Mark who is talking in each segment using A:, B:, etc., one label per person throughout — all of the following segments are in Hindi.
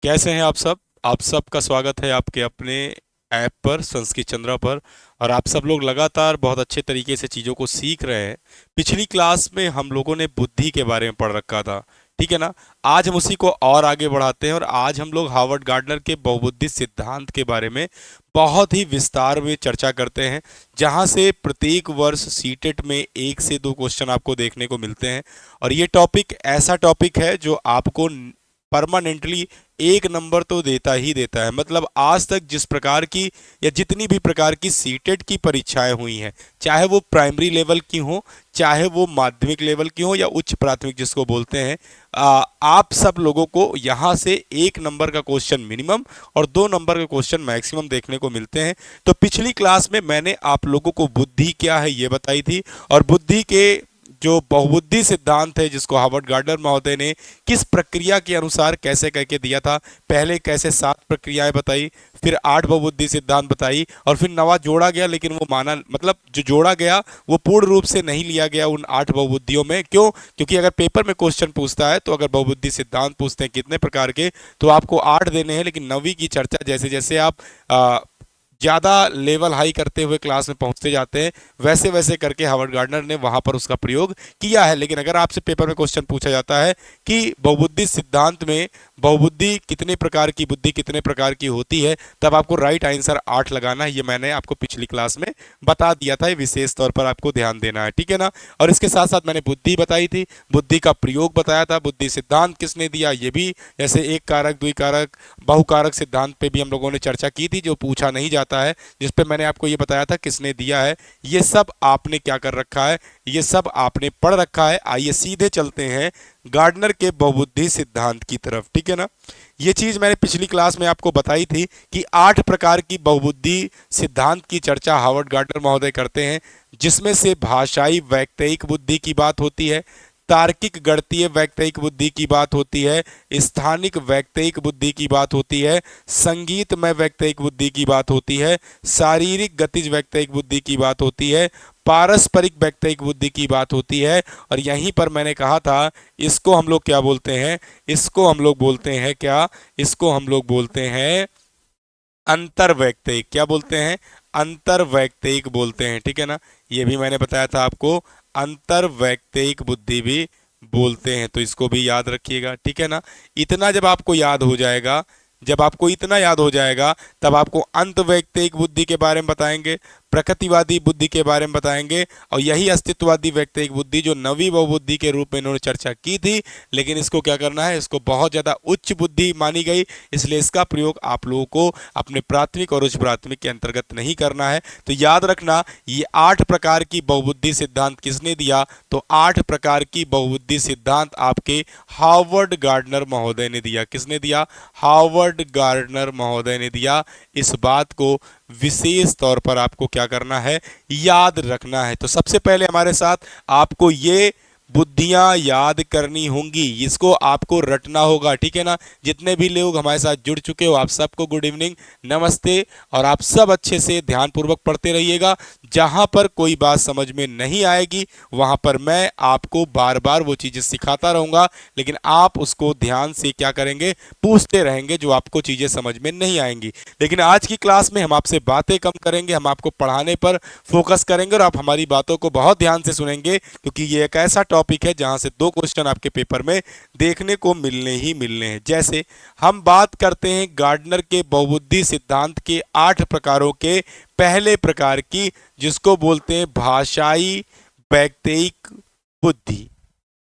A: कैसे हैं आप सब। आप सबका स्वागत है आपके अपने ऐप पर संस्कृत चंद्रा पर। और आप सब लोग लगातार बहुत अच्छे तरीके से चीज़ों को सीख रहे हैं। पिछली क्लास में हम लोगों ने बुद्धि के बारे में पढ़ रखा था, ठीक है ना। आज हम उसी को और आगे बढ़ाते हैं और आज हम लोग हार्वर्ड गार्डनर के बहुबुद्धि सिद्धांत के बारे में बहुत ही विस्तार में चर्चा करते हैं, जहां से प्रत्येक वर्ष सीटेट में 1 से 2 क्वेश्चन आपको देखने को मिलते हैं। और ये टॉपिक ऐसा टॉपिक है जो आपको परमानेंटली 1 नंबर तो देता ही देता है। मतलब आज तक जिस प्रकार की या जितनी भी प्रकार की सीटेट की परीक्षाएं हुई हैं, चाहे वो प्राइमरी लेवल की हो, चाहे वो माध्यमिक लेवल की हो या उच्च प्राथमिक जिसको बोलते हैं, आप सब लोगों को यहाँ से 1 नंबर का क्वेश्चन मिनिमम और 2 नंबर का क्वेश्चन मैक्सिमम देखने को मिलते हैं। तो पिछली क्लास में मैंने आप लोगों को बुद्धि क्या है ये बताई थी, और बुद्धि के जो बहुबुद्धि सिद्धांत है जिसको हार्वर्ड गार्डनर महोदय ने किस प्रक्रिया के अनुसार कैसे करके दिया था। पहले कैसे 7 प्रक्रियाएं बताई, फिर 8 बहुबुद्धि सिद्धांत बताई, और फिर नवा जोड़ा गया, लेकिन वो माना मतलब जो जोड़ा गया वो पूर्ण रूप से नहीं लिया गया उन 8 बहुबुद्धियों में। क्यों? क्योंकि अगर पेपर में क्वेश्चन पूछता है तो अगर बहुबुद्धि सिद्धांत पूछते हैं कितने प्रकार के, तो आपको 8 देने हैं। लेकिन नवी की चर्चा जैसे जैसे आप ज़्यादा लेवल हाई करते हुए क्लास में पहुंचते जाते हैं, वैसे वैसे करके हार्वर्ड गार्डनर ने वहां पर उसका प्रयोग किया है। लेकिन अगर आपसे पेपर में क्वेश्चन पूछा जाता है कि बहुबुद्धि सिद्धांत में बहुबुद्धि कितने प्रकार की बुद्धि कितने प्रकार की होती है, तब आपको राइट आंसर 8 लगाना है। ये मैंने आपको पिछली क्लास में बता दिया था, ये विशेष तौर पर आपको ध्यान देना है, ठीक है ना। और इसके साथ साथ मैंने बुद्धि बताई थी, बुद्धि का प्रयोग बताया था, बुद्धि सिद्धांत किसने दिया ये भी, जैसे एक कारक द्विकारक बहुकारक सिद्धांत पे भी हम लोगों ने चर्चा की थी, जो पूछा नहीं जाता है, जिस पे मैंने आपको ये बताया था किसने दिया है। ये सब आपने क्या कर रखा है, ये सब आपने पढ़ रखा है। आइए सीधे चलते हैं गार्डनर के बहुबुद्धि सिद्धांत की तरफ, ठीक है ना। ये चीज मैंने पिछली क्लास में आपको बताई थी कि 8 प्रकार की बहुबुद्धि सिद्धांत की चर्चा हार्वर्ड गार्डनर महोदय करते हैं, जिसमें से भाषाई वैक्तयिक बुद्धि की बात होती है, तार्किक गणितीय वैक्तयिक बुद्धि की बात होती है, स्थानिक वैक्तयिक बुद्धि की बात होती है, संगीतमय वैक्तयिक बुद्धि की बात होती है, शारीरिक गतिज वैक्तयिक बुद्धि की बात होती है, पारस्परिक वैक्तयिक बुद्धि की बात होती है। और यहीं पर मैंने कहा था इसको हम लोग क्या बोलते हैं, इसको हम लोग बोलते हैं क्या, इसको हम लोग बोलते हैं अंतर्वैक्तिक। क्या बोलते हैं? अंतर्वैक्तिक बोलते हैं, ठीक है ना। ये भी मैंने बताया था आपको, अंतर्वैक्तिक बुद्धि भी बोलते हैं, तो इसको भी याद रखिएगा, ठीक है ना। इतना जब आपको याद हो जाएगा, जब आपको इतना याद हो जाएगा, तब आपको अंतवैक्तिक बुद्धि के बारे में बताएंगे, प्रकृतिवादी बुद्धि के बारे में बताएंगे, और यही अस्तित्ववादी वैक्तिक बुद्धि जो नवी बहुबुद्धि के रूप में इन्होंने चर्चा की थी। लेकिन इसको क्या करना है, इसको बहुत ज्यादा उच्च बुद्धि मानी गई, इसलिए इसका प्रयोग आप लोगों को अपने प्राथमिक और उच्च प्राथमिक के अंतर्गत नहीं करना है। तो याद रखना, ये 8 प्रकार की बहुबुद्धि सिद्धांत किसने दिया, तो 8 प्रकार की बहुबुद्धि सिद्धांत आपके हार्वर्ड गार्डनर महोदय ने दिया। किसने दिया? हार्वर्ड गार्डनर महोदय ने दिया। इस बात को विशेष तौर पर आपको क्या करना है, याद रखना है। तो सबसे पहले हमारे साथ आपको ये बुद्धियां याद करनी होंगी, इसको आपको रटना होगा, ठीक है ना। जितने भी लोग हमारे साथ जुड़ चुके हो, आप सबको गुड इवनिंग, नमस्ते। और आप सब अच्छे से ध्यानपूर्वक पढ़ते रहिएगा। जहां पर कोई बात समझ में नहीं आएगी वहां पर मैं आपको बार बार वो चीजें सिखाता रहूंगा, लेकिन आप उसको ध्यान से क्या करेंगे, पूछते रहेंगे जो आपको चीजें समझ में नहीं आएंगी। लेकिन आज की क्लास में हम आपसे बातें कम करेंगे, हम आपको पढ़ाने पर फोकस करेंगे, और आप हमारी बातों को बहुत ध्यान से सुनेंगे, क्योंकि ये एक ऐसा टॉपिक है जहां से 2 क्वेश्चन आपके पेपर में देखने को मिलने ही मिलने हैं। जैसे हम बात करते हैं गार्डनर के बहुबुद्धि सिद्धांत के 8 प्रकारों के पहले प्रकार की, जिसको बोलते हैं भाषाई वैक्तिक बुद्धि।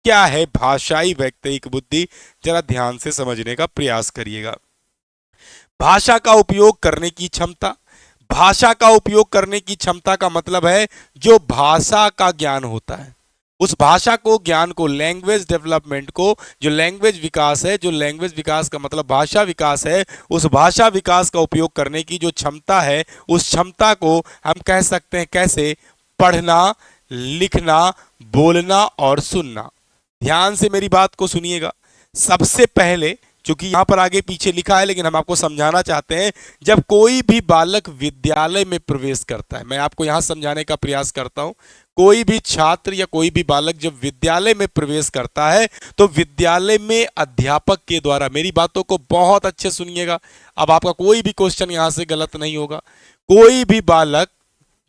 A: क्या है भाषाई वैक्तिक बुद्धि, जरा ध्यान से समझने का प्रयास करिएगा। भाषा का उपयोग करने की क्षमता, भाषा का उपयोग करने की क्षमता का मतलब है जो भाषा का ज्ञान होता है, उस भाषा को, ज्ञान को, लैंग्वेज डेवलपमेंट को, जो लैंग्वेज विकास है, जो लैंग्वेज विकास का मतलब भाषा विकास है, उस भाषा विकास का उपयोग करने की जो क्षमता है, उस क्षमता को हम कह सकते हैं कैसे, पढ़ना, लिखना, बोलना और सुनना। ध्यान से मेरी बात को सुनिएगा। सबसे पहले चूंकि यहाँ पर आगे पीछे लिखा है, लेकिन हम आपको समझाना चाहते हैं। जब कोई भी बालक विद्यालय में प्रवेश करता है, मैं आपको यहाँ समझाने का प्रयास करता हूँ, कोई भी छात्र या कोई भी बालक जब विद्यालय में प्रवेश करता है तो विद्यालय में अध्यापक के द्वारा, मेरी बातों को बहुत अच्छे सुनिएगा, अब आपका कोई भी क्वेश्चन यहाँ से गलत नहीं होगा। कोई भी बालक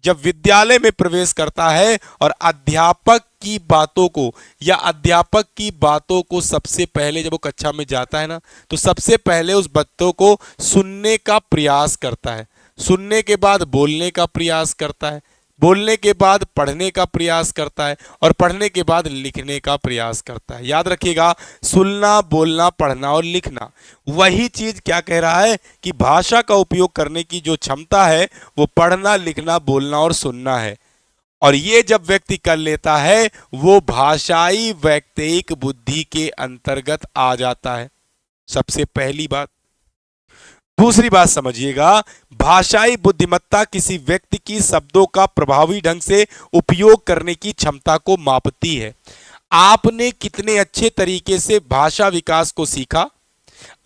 A: जब विद्यालय में प्रवेश करता है और अध्यापक की बातों को या अध्यापक की बातों को सबसे पहले जब वो कक्षा में जाता है ना, तो सबसे पहले उस बातों को सुनने का प्रयास करता है, सुनने के बाद बोलने का प्रयास करता है, बोलने के बाद पढ़ने का प्रयास करता है और पढ़ने के बाद लिखने का प्रयास करता है। याद रखिएगा, सुनना, बोलना, पढ़ना और लिखना, वही चीज क्या कह रहा है कि भाषा का उपयोग करने की जो क्षमता है वो पढ़ना, लिखना, बोलना और सुनना है। और ये जब व्यक्ति कर लेता है वो भाषाई वैयक्तिक बुद्धि के अंतर्गत आ जाता है, सबसे पहली बात। दूसरी बात समझिएगा, भाषाई बुद्धिमत्ता किसी व्यक्ति की शब्दों का प्रभावी ढंग से उपयोग करने की क्षमता को मापती है। आपने कितने अच्छे तरीके से भाषा विकास को सीखा,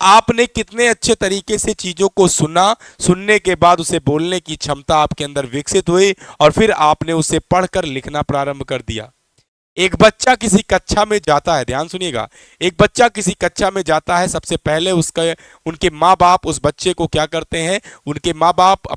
A: आपने कितने अच्छे तरीके से चीजों को सुना, सुनने के बाद उसे बोलने की क्षमता आपके अंदर विकसित हुई और फिर आपने उसे पढ़कर लिखना प्रारंभ कर दिया। एक बच्चा किसी कक्षा में जाता है, ध्यान सुनिएगा, एक बच्चा किसी कक्षा में जाता है, सबसे पहले उसका उनके माँ बाप उस बच्चे को क्या करते हैं, उनके माँ बाप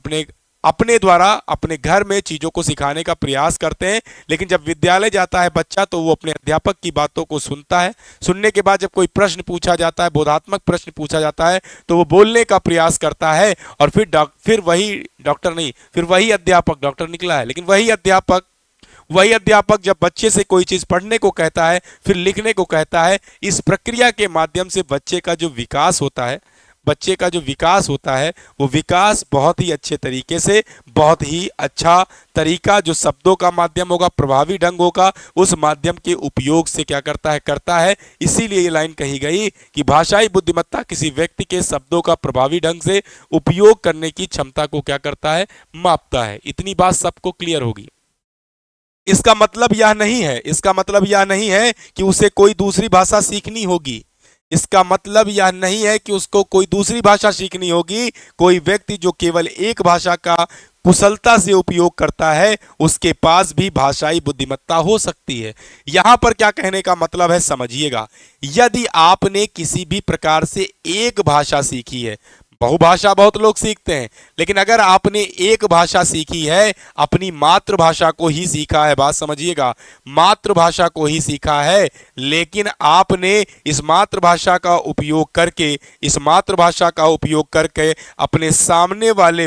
A: अपने द्वारा अपने घर में चीज़ों को सिखाने का प्रयास करते हैं। लेकिन जब विद्यालय जाता है बच्चा तो वो अपने अध्यापक की बातों को सुनता है। सुनने के बाद जब कोई प्रश्न पूछा जाता है, बोधात्मक प्रश्न पूछा जाता है, तो वो बोलने का प्रयास करता है और फिर वही अध्यापक, डॉक्टर निकला है, लेकिन वही अध्यापक जब बच्चे से कोई चीज पढ़ने को कहता है, फिर लिखने को कहता है, इस प्रक्रिया के माध्यम से बच्चे का जो विकास होता है वो विकास बहुत ही अच्छे तरीके से, बहुत ही अच्छा तरीका जो शब्दों का माध्यम होगा, प्रभावी ढंग होगा, उस माध्यम के उपयोग से क्या करता है। इसीलिए ये लाइन कही गई कि भाषाई बुद्धिमत्ता किसी व्यक्ति के शब्दों का प्रभावी ढंग से उपयोग करने की क्षमता को क्या करता है, मापता है। इतनी बात सबको क्लियर होगी। इसका मतलब यह नहीं है कि उसे कोई दूसरी भाषा सीखनी होगी। इसका मतलब यह नहीं है कि उसको कोई दूसरी भाषा सीखनी होगी। कोई व्यक्ति जो केवल एक भाषा का कुशलता से उपयोग करता है उसके पास भी भाषाई बुद्धिमत्ता हो सकती है। यहां पर क्या कहने का मतलब है समझिएगा, यदि आपने किसी भी प्रकार से एक भाषा सीखी है, बहुभाषा बहुत लोग सीखते हैं, लेकिन अगर आपने एक भाषा सीखी है, अपनी मातृभाषा को ही सीखा है, बात समझिएगा, मातृभाषा को ही सीखा है, लेकिन आपने इस मातृभाषा का उपयोग करके अपने सामने वाले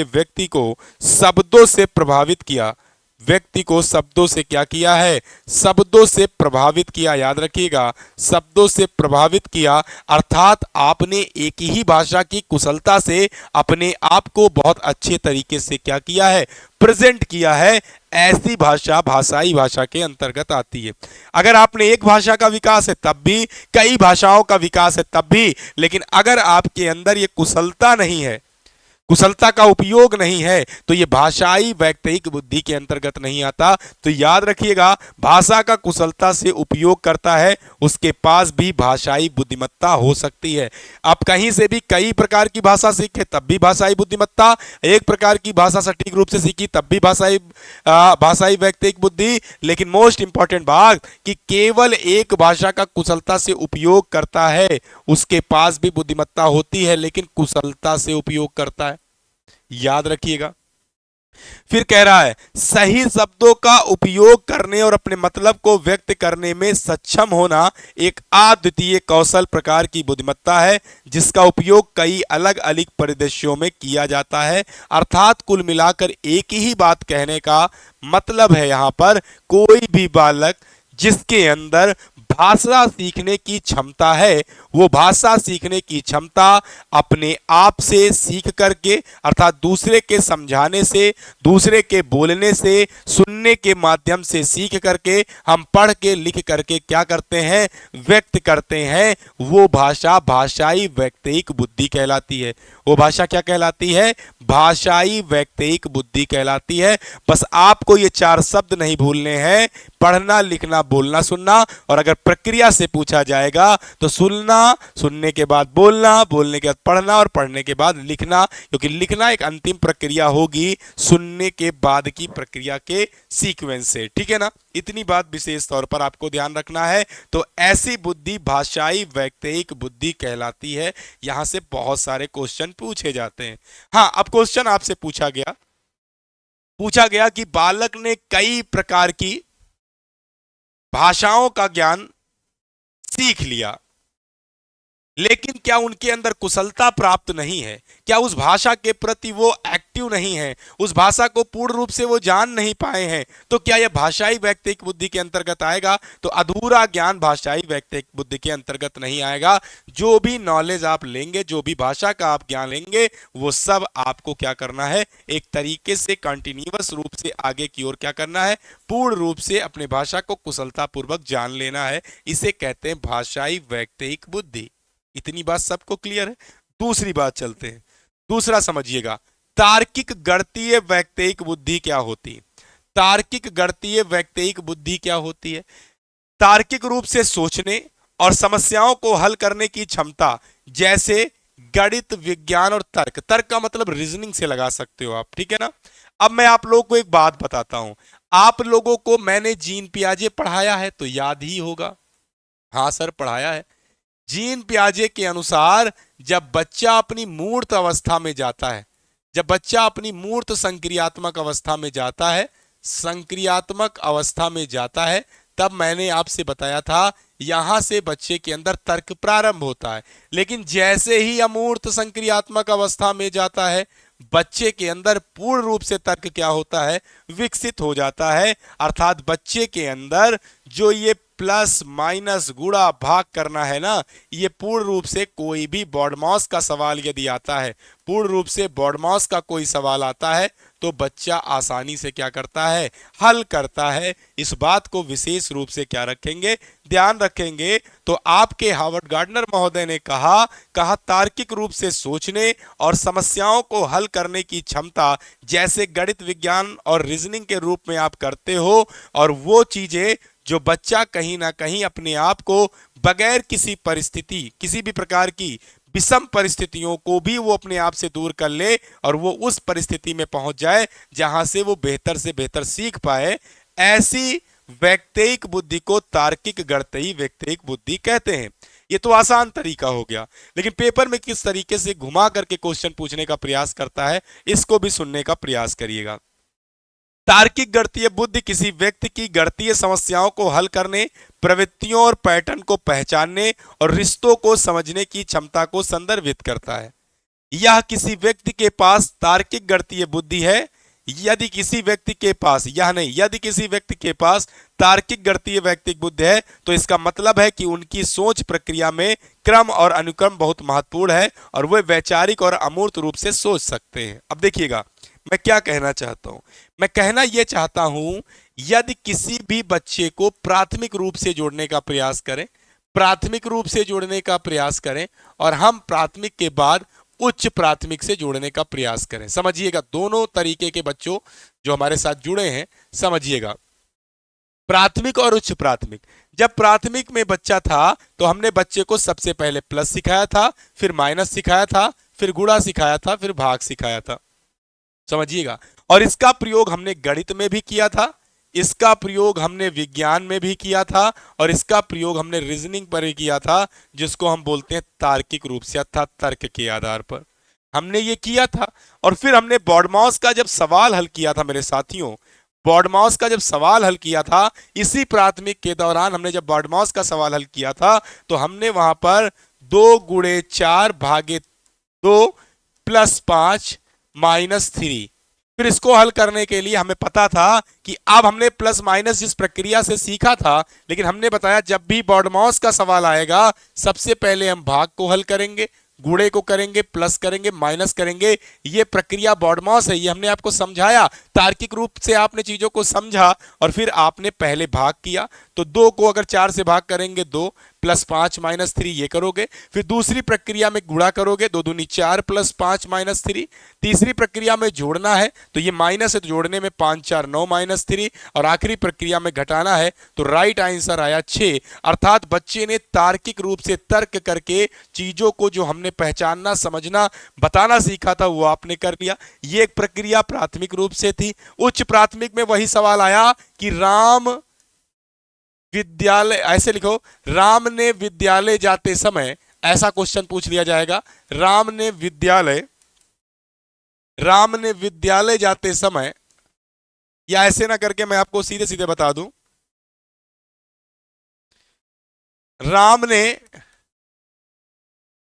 A: व्यक्ति को शब्दों से प्रभावित किया, व्यक्ति को शब्दों से क्या किया है, शब्दों से प्रभावित किया। याद रखिएगा, शब्दों से प्रभावित किया, अर्थात आपने एक ही भाषा की कुशलता से अपने आप को बहुत अच्छे तरीके से क्या किया है, प्रेजेंट किया है। ऐसी भाषा भाषाई भाषा के अंतर्गत आती है। अगर आपने एक भाषा का विकास है तब भी, कई भाषाओं का विकास है तब भी, लेकिन अगर आपके अंदर ये कुशलता नहीं है, कुशलता का उपयोग नहीं है, तो ये भाषाई वैयक्तिक बुद्धि के अंतर्गत नहीं आता। तो याद रखिएगा, भाषा का कुशलता से उपयोग करता है उसके पास भी भाषाई बुद्धिमत्ता हो सकती है। आप कहीं से भी कई प्रकार की भाषा सीखे तब भी भाषाई बुद्धिमत्ता, एक प्रकार की भाषा सटीक रूप से सीखी तब भी भाषाई वैयक्तिक बुद्धि। लेकिन मोस्ट इंपॉर्टेंट बात कि केवल एक भाषा का कुशलता से उपयोग करता है उसके पास भी बुद्धिमत्ता होती है, लेकिन कुशलता से उपयोग करता है। याद रखिएगा। फिर कह रहा है, सही शब्दों का उपयोग करने और अपने मतलब को व्यक्त करने में सक्षम होना एक अद्वितीय कौशल प्रकार की बुद्धिमत्ता है जिसका उपयोग कई अलग अलग परिदृश्यों में किया जाता है। अर्थात कुल मिलाकर एक ही बात कहने का मतलब है यहां पर, कोई भी बालक जिसके अंदर भाषा सीखने की क्षमता है, वो भाषा सीखने की क्षमता अपने आप से सीख करके, अर्थात दूसरे के समझाने से, दूसरे के बोलने से, सुनने के माध्यम से सीख करके, हम पढ़ के लिख करके क्या करते हैं, व्यक्त करते हैं। वो भाषा भाषाई वैयक्तिक बुद्धि कहलाती है। वो भाषा क्या कहलाती है, भाषाई वैयक्तिक बुद्धि कहलाती है। बस आपको ये चार शब्द नहीं भूलने हैं, पढ़ना लिखना बोलना सुनना, और अगर प्रक्रिया से पूछा जाएगा तो सुनना, सुनने के बाद बोलना, बोलने के बाद पढ़ना और पढ़ने के बाद लिखना, क्योंकि लिखना एक अंतिम प्रक्रिया होगी सुनने के बाद की प्रक्रिया के सीक्वेंस से। ठीक है ना, इतनी बात विशेष तौर पर आपको ध्यान रखना है। तो ऐसी बुद्धि भाषाई वैयक्तिक बुद्धि कहलाती है। यहां से बहुत सारे क्वेश्चन पूछे जाते हैं। हाँ, अब क्वेश्चन आपसे पूछा गया कि बालक ने कई प्रकार की भाषाओं का ज्ञान सीख लिया, लेकिन क्या उनके अंदर कुशलता प्राप्त नहीं है? क्या उस भाषा के प्रति वो एक्टिव नहीं है, उस भाषा को पूर्ण रूप से वो जान नहीं पाए हैं? तो क्या यह भाषाई वैयक्तिक बुद्धि के अंतर्गत आएगा? तो अधूरा ज्ञान भाषाई वैयक्तिक बुद्धि के अंतर्गत नहीं आएगा। जो भी नॉलेज आप लेंगे, जो भी भाषा का आप ज्ञान लेंगे, वो सब आपको क्या करना है, एक तरीके से कंटिन्यूअस रूप से आगे की ओर क्या करना है, पूर्ण रूप से अपने भाषा को कुशलतापूर्वक जान लेना है। इसे कहते हैं भाषाई वैयक्तिक बुद्धि। इतनी बात सबको क्लियर है? दूसरी बात चलते हैं, दूसरा समझिएगा, तार्किक गणितीय वैयक्तिक बुद्धि क्या होती है? तार्किक गणितीय वैयक्तिक बुद्धि क्या होती है? तार्किक रूप से सोचने और समस्याओं को हल करने की क्षमता, जैसे गणित, विज्ञान और तर्क। तर्क का मतलब रीजनिंग से लगा सकते हो आप, ठीक है ना। अब मैं आप लोगों को एक बात बताता हूं, आप लोगों को मैंने जीन पियाजे पढ़ाया है तो याद ही होगा। हाँ सर, पढ़ाया है। जीन पियाजे के अनुसार जब बच्चा अपनी मूर्त अवस्था में जाता है, जब बच्चा अपनी मूर्त संक्रियात्मक अवस्था में जाता है, संक्रियात्मक अवस्था में जाता है, तब मैंने आपसे बताया था यहां से बच्चे के अंदर तर्क प्रारंभ होता है। लेकिन जैसे ही अमूर्त संक्रियात्मक अवस्था में जाता है, बच्चे के अंदर पूर्ण रूप से तर्क क्या होता है, विकसित हो जाता है। अर्थात बच्चे के अंदर जो ये प्लस माइनस गुणा भाग करना है ना, ये पूर्ण रूप से कोई भी बॉडमॉस का सवाल यदि आता है, पूर्ण रूप से बॉडमॉस का कोई सवाल आता है, तो बच्चा आसानी से क्या करता है, हल करता है। इस बात को विशेष रूप से क्या रखेंगे, ध्यान रखेंगे। तो आपके हार्वर्ड गार्डनर महोदय ने कहा तार्किक रूप से सोचने और समस्याओं को हल करने की क्षमता, जैसे गणित, विज्ञान और रीजनिंग के रूप में आप करते हो, और वो चीजें जो बच्चा कहीं ना कहीं अपने आप को बगैर किसी परिस्थिति, किसी भी प्रकार की विषम परिस्थितियों को भी वो अपने आप से दूर कर ले और वो उस परिस्थिति में पहुंच जाए जहां से वो बेहतर से बेहतर सीख पाए, ऐसी वैयक्तिक बुद्धि को तार्किक गणितीय वैयक्तिक बुद्धि कहते हैं। ये तो आसान तरीका हो गया, लेकिन पेपर में किस तरीके से घुमा करके क्वेश्चन पूछने का प्रयास करता है, इसको भी सुनने का प्रयास करिएगा। तार्किक गणितीय बुद्धि किसी व्यक्ति की गणितीय समस्याओं को हल करने, प्रवृत्तियों और पैटर्न को पहचानने और रिश्तों को समझने की क्षमता को संदर्भित करता है। यह किसी व्यक्ति के पास तार्किक गणितीय बुद्धि है। यदि किसी व्यक्ति के पास, यह नहीं, यदि किसी व्यक्ति के पास तार्किक गणितीय वैयक्तिक बुद्धि है, तो इसका मतलब है कि उनकी सोच प्रक्रिया में क्रम और अनुक्रम बहुत महत्वपूर्ण है और वे वैचारिक और अमूर्त रूप से सोच सकते हैं। अब देखिएगा मैं क्या कहना चाहता हूं, मैं कहना यह चाहता हूं, यदि किसी भी बच्चे को प्राथमिक रूप से जोड़ने का प्रयास करें, प्राथमिक रूप से जोड़ने का प्रयास करें, और हम प्राथमिक के बाद उच्च प्राथमिक से जोड़ने का प्रयास करें। समझिएगा, दोनों तरीके के बच्चों जो हमारे साथ जुड़े हैं, समझिएगा, प्राथमिक और उच्च प्राथमिक। जब प्राथमिक में बच्चा था तो हमने बच्चे को सबसे पहले प्लस सिखाया था, फिर माइनस सिखाया था, फिर गुणा सिखाया था, फिर भाग सिखाया था। समझिएगा, और इसका प्रयोग हमने गणित में भी किया था, इसका प्रयोग हमने विज्ञान में भी किया था, और इसका प्रयोग हमने रीजनिंग पर भी किया था, जिसको हम बोलते हैं तार्किक रूप से अर्थात तर्क के आधार पर हमने ये किया था। और फिर हमने बॉडमॉस का जब सवाल हल किया था मेरे साथियों, बॉडमॉस का जब सवाल हल किया था, इसी प्राथमिक के दौरान हमने जब बॉडमॉस का सवाल हल किया था, तो हमने वहां पर 2 गुणे 4 भागे 2 प्लस 5 माइनस 3, फिर इसको हल करने के लिए हमें पता था कि अब हमने प्लस माइनस जिस प्रक्रिया से सीखा था, लेकिन हमने बताया जब भी बॉडमॉस का सवाल आएगा, सबसे पहले हम भाग को हल करेंगे, गुणे को करेंगे, प्लस करेंगे, माइनस करेंगे। ये प्रक्रिया बॉडमॉस है, ये हमने आपको समझाया। तार्किक रूप से आपने चीजों को समझा और फिर आपने पहले भाग किया। तो 2 को अगर 4 से भाग करेंगे 2, +5 - 3 ये करोगे, फिर दूसरी प्रक्रिया में गुणा करोगे, 2 दूनी 4 +5 - 3, तीसरी प्रक्रिया में जोड़ना है तो ये माइनस है तो जोड़ने में 5 4 9 -3, और आखिरी प्रक्रिया में घटाना है तो राइट आंसर आया 6। अर्थात बच्चे ने तार्किक रूप से तर्क करके चीजों को जो हमने पहचानना, समझना, बताना सीखा था वो आपने कर लिया। ये एक प्रक्रिया प्राथमिक रूप से थी। उच्च प्राथमिक में वही सवाल आया कि राम विद्यालय, ऐसे लिखो, राम ने विद्यालय जाते समय, ऐसा क्वेश्चन पूछ लिया जाएगा। राम ने विद्यालय जाते समय, या ऐसे ना करके मैं आपको सीधे सीधे बता दूं, राम ने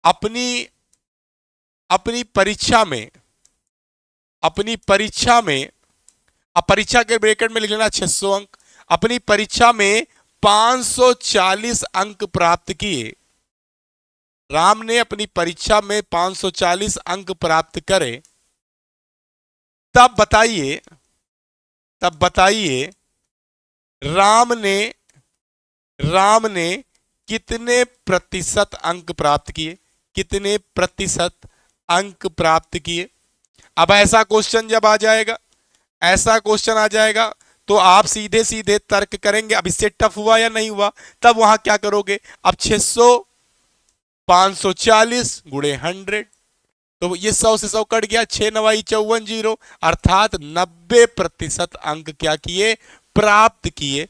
A: अपनी अपनी परीक्षा में अब परीक्षा के ब्रैकेट में लिख लेना 600 अंक, अपनी परीक्षा में 540 अंक प्राप्त किए। राम ने अपनी परीक्षा में 540 अंक प्राप्त करे, तब बताइए राम ने कितने प्रतिशत अंक प्राप्त किए, कितने प्रतिशत अंक प्राप्त किए। अब ऐसा क्वेश्चन जब आ जाएगा, ऐसा क्वेश्चन आ जाएगा तो आप सीधे सीधे तर्क करेंगे। अब इससे टफ हुआ या नहीं हुआ, तब वहां क्या करोगे, अब 600 540 गुणे 100, तो ये 100 से 100 कट गया, 6 9 54 0, अर्थात 90% अंक क्या किए, प्राप्त किए।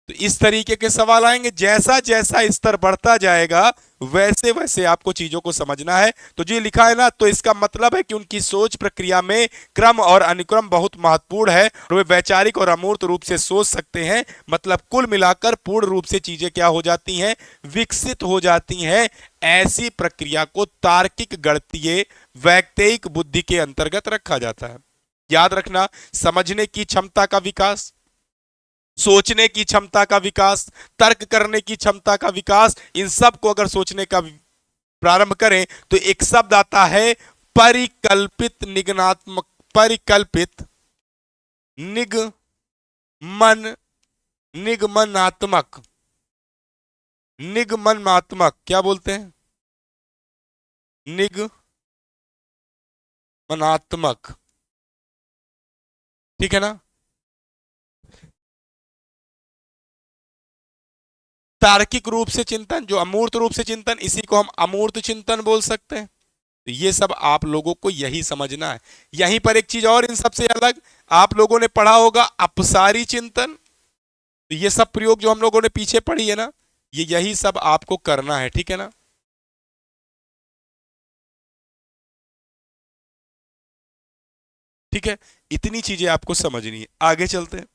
A: तो इस तरीके के सवाल आएंगे। जैसा जैसा स्तर बढ़ता जाएगा वैसे वैसे आपको चीजों को समझना है। तो जो लिखा है ना, तो इसका मतलब है कि उनकी सोच प्रक्रिया में क्रम और अनुक्रम बहुत महत्वपूर्ण है और वे वैचारिक और अमूर्त रूप से सोच सकते हैं। मतलब कुल मिलाकर पूर्ण रूप से चीजें क्या हो जाती हैं, विकसित हो जाती हैं। ऐसी प्रक्रिया को तार्किक गणितीय वैज्ञानिक बुद्धि के अंतर्गत रखा जाता है। याद रखना, समझने की क्षमता का विकास, सोचने की क्षमता का विकास, तर्क करने की क्षमता का विकास, इन सब को अगर सोचने का प्रारंभ करें तो एक शब्द आता है परिकल्पित निगमनात्मक, परिकल्पित निगमनात्मक, क्या बोलते हैं, निगमनात्मक, ठीक है ना। तार्किक रूप से चिंतन, जो अमूर्त रूप से चिंतन, इसी को हम अमूर्त चिंतन बोल सकते हैं। तो ये सब आप लोगों को यही समझना है। यहीं पर एक चीज और इन सबसे अलग आप लोगों ने पढ़ा होगा, अपसारी चिंतन। तो ये सब प्रयोग जो हम लोगों ने पीछे पढ़ी है ना, ये यही सब आपको करना है, ठीक है ना। ठीक है, इतनी चीजें आपको समझनी है। आगे चलते हैं।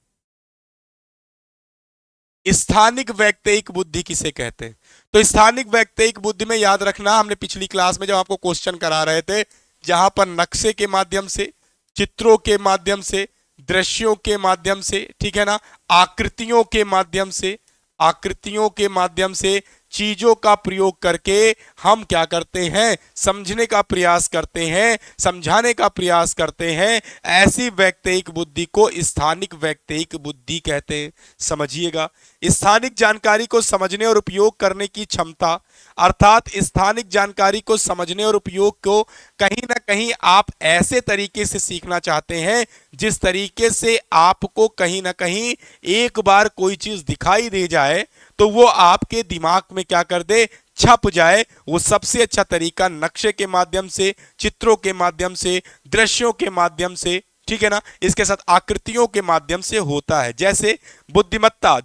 A: स्थानिक वैज्ञानिक बुद्धि किसे कहते हैं। तो स्थानिक वैज्ञानिक बुद्धि में याद रखना, हमने पिछली क्लास में जब आपको क्वेश्चन करा रहे थे, जहां पर नक्शे के माध्यम से, चित्रों के माध्यम से, दृश्यों के माध्यम से, ठीक है ना, आकृतियों के माध्यम से, आकृतियों के माध्यम से चीजों का प्रयोग करके हम क्या करते हैं, समझने का प्रयास करते हैं, समझाने का प्रयास करते हैं। ऐसी वैज्ञानिक बुद्धि को स्थानिक वैज्ञानिक बुद्धि कहते हैं। समझिएगा, स्थानिक जानकारी को समझने और उपयोग करने की क्षमता, अर्थात स्थानिक जानकारी को समझने और उपयोग को कहीं ना कहीं आप ऐसे तरीके से सीखना चाहते हैं जिस तरीके से आपको कहीं ना कहीं एक बार कोई चीज दिखाई दे जाए तो वो आपके दिमाग में क्या कर दे, छप जाए। वो सबसे अच्छा तरीका नक्शे के माध्यम से, चित्रों के माध्यम से, दृश्यों के माध्यम से, ठीक है ना, इसके साथ आकृतियों के माध्यम से होता है। जैसे बुद्धिमत्ता,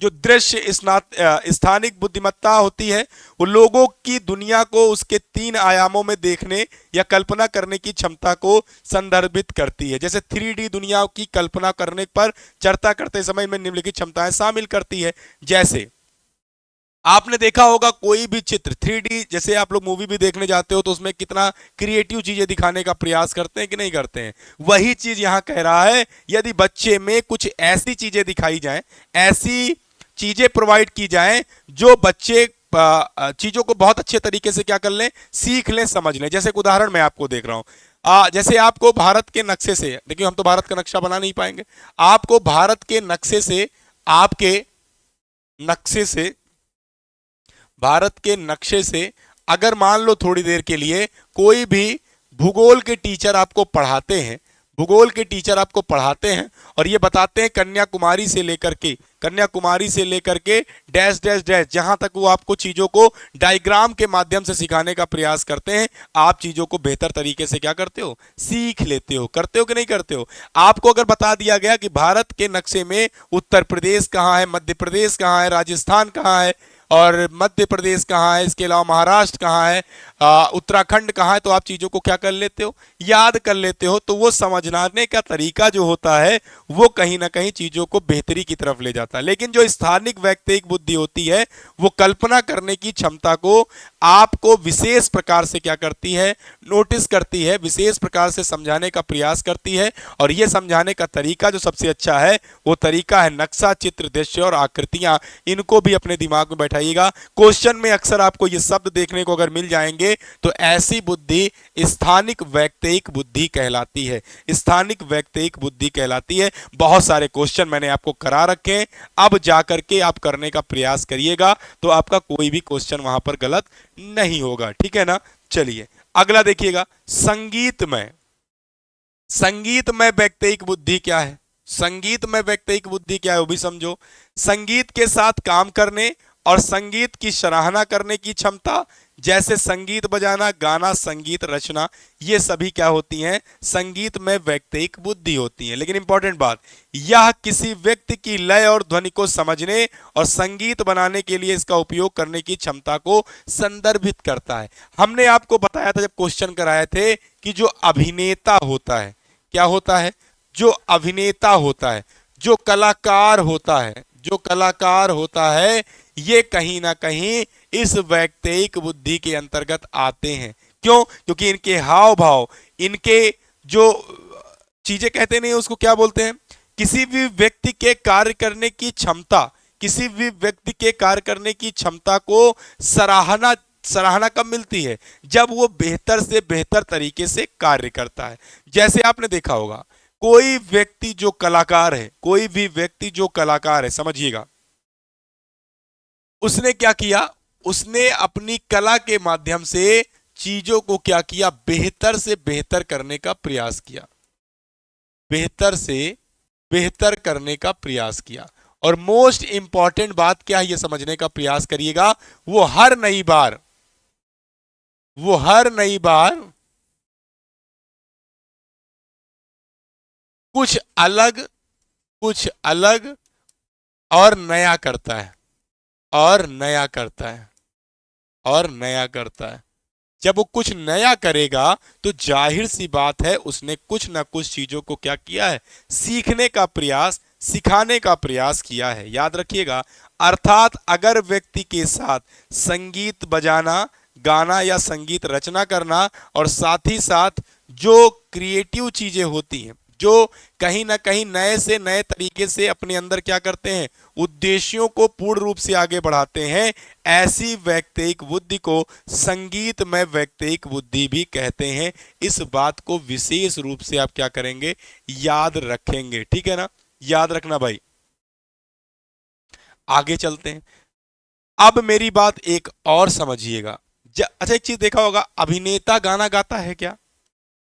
A: जो दृश्य स्थानिक बुद्धिमत्ता होती है, वो लोगों की दुनिया को उसके 3 आयामों में देखने या कल्पना करने की क्षमता को संदर्भित करती है। जैसे 3D दुनिया की कल्पना करने पर चर्चा करते समय में निम्नलिखित क्षमताएं शामिल करती है। जैसे आपने देखा होगा कोई भी चित्र 3D, जैसे आप लोग मूवी भी देखने जाते हो तो उसमें कितना क्रिएटिव चीजें दिखाने का प्रयास करते हैं कि नहीं करते हैं। वही चीज यहां कह रहा है, यदि बच्चे में कुछ ऐसी चीजें दिखाई जाएं, ऐसी चीजें प्रोवाइड की जाएं जो बच्चे चीजों को बहुत अच्छे तरीके से क्या कर लें, सीख लें, समझ लें। जैसे एक उदाहरण मैं आपको देख रहा हूं, जैसे आपको भारत के नक्शे से, देखिए हम तो भारत का नक्शा बना नहीं पाएंगे, आपको भारत के नक्शे से, आपके नक्शे से भारत के नक्शे से अगर मान लो थोड़ी देर के लिए कोई भी भूगोल के टीचर आपको पढ़ाते हैं, भूगोल के टीचर आपको पढ़ाते हैं और ये बताते हैं कन्याकुमारी से लेकर के डैश डैश डैश, जहां तक वो आपको चीजों को डायग्राम के माध्यम से सिखाने का प्रयास करते हैं, आप चीजों को बेहतर तरीके से क्या करते हो, सीख लेते हो। करते हो कि नहीं करते हो? आपको अगर बता दिया गया कि भारत के नक्शे में उत्तर प्रदेश कहाँ है, मध्य प्रदेश कहाँ है, राजस्थान कहाँ है और मध्य प्रदेश कहाँ है, इसके अलावा महाराष्ट्र कहाँ है, उत्तराखंड कहाँ है, तो आप चीजों को क्या कर लेते हो, याद कर लेते हो। तो वो समझने का तरीका जो होता है वो कहीं ना कहीं चीजों को बेहतरी की तरफ ले जाता है। लेकिन जो स्थानिक वैयक्तिक बुद्धि होती है वो कल्पना करने की क्षमता को आपको विशेष प्रकार से क्या करती है, नोटिस करती है, विशेष प्रकार से समझाने का प्रयास करती है। और ये समझाने का तरीका जो सबसे अच्छा है वो तरीका है नक्शा, चित्र, दृश्य और आकृतियां। इनको भी अपने दिमाग में बैठाइएगा। क्वेश्चन में अक्सर आपको ये शब्द देखने को अगर मिल जाएंगे तो ऐसी बुद्धि स्थानिक वैयक्तिक बुद्धि कहलाती है, स्थानिक वैयक्तिक बुद्धि कहलाती है। बहुत सारे क्वेश्चन मैंने आपको करा रखे हैं, अब जाकर के आप करने का प्रयास करिएगा तो आपका कोई भी क्वेश्चन वहां पर गलत नहीं होगा, ठीक है ना। चलिए अगला देखिएगा, संगीतमय। संगीतमय वैयक्तिक बुद्धि क्या है? संगीतमय वैयक्तिक बुद्धि क्या है वो भी समझो। संगीत के साथ काम करने और संगीत की सराहना करने की क्षमता, जैसे संगीत बजाना, गाना, संगीत रचना, ये सभी क्या होती हैं, संगीत में वैयक्तिक बुद्धि होती हैं। लेकिन इंपॉर्टेंट बात, यह किसी व्यक्ति की लय और ध्वनि को समझने और संगीत बनाने के लिए इसका उपयोग करने की क्षमता को संदर्भित करता है। हमने आपको बताया था जब क्वेश्चन कराए थे कि जो अभिनेता होता है, क्या होता है, जो अभिनेता होता है, जो कलाकार होता है, जो कलाकार होता है, ये कहीं ना कहीं इस वैयक्तिक बुद्धि के अंतर्गत आते हैं। क्यों? क्योंकि इनके हाव भाव, इनके जो चीजें कहते नहीं उसको क्या बोलते हैं, किसी भी व्यक्ति के कार्य करने की क्षमता, किसी भी व्यक्ति के कार्य करने की क्षमता को सराहना सराहना कब मिलती है, जब वो बेहतर से बेहतर तरीके से कार्य करता है। जैसे आपने देखा होगा कोई व्यक्ति जो कलाकार है, कोई भी व्यक्ति जो कलाकार है, समझिएगा, उसने क्या किया, उसने अपनी कला के माध्यम से चीजों को क्या किया, बेहतर से बेहतर करने का प्रयास किया, बेहतर से बेहतर करने का प्रयास किया। और मोस्ट इंपॉर्टेंट बात क्या है ये समझने का प्रयास करिएगा, वो हर नई बार कुछ अलग, कुछ अलग और नया करता है, और नया करता है, और नया करता है। जब वो कुछ नया करेगा तो जाहिर सी बात है उसने कुछ ना कुछ चीजों को क्या किया है, सीखने का प्रयास, सिखाने का प्रयास किया है। याद रखिएगा, अर्थात अगर व्यक्ति के साथ संगीत बजाना, गाना या संगीत रचना करना और साथ ही साथ जो क्रिएटिव चीजें होती हैं, जो कहीं ना कहीं नए से नए तरीके से अपने अंदर क्या करते हैं, उद्देश्यों को पूर्ण रूप से आगे बढ़ाते हैं, ऐसी वैयक्तिक बुद्धि को संगीत में वैयक्तिक बुद्धि भी कहते हैं। इस बात को विशेष रूप से आप क्या करेंगे, याद रखेंगे, ठीक है ना, याद रखना भाई। आगे चलते हैं। अब मेरी बात एक और समझिएगा। अच्छा एक चीज देखा होगा, अभिनेता गाना गाता है क्या?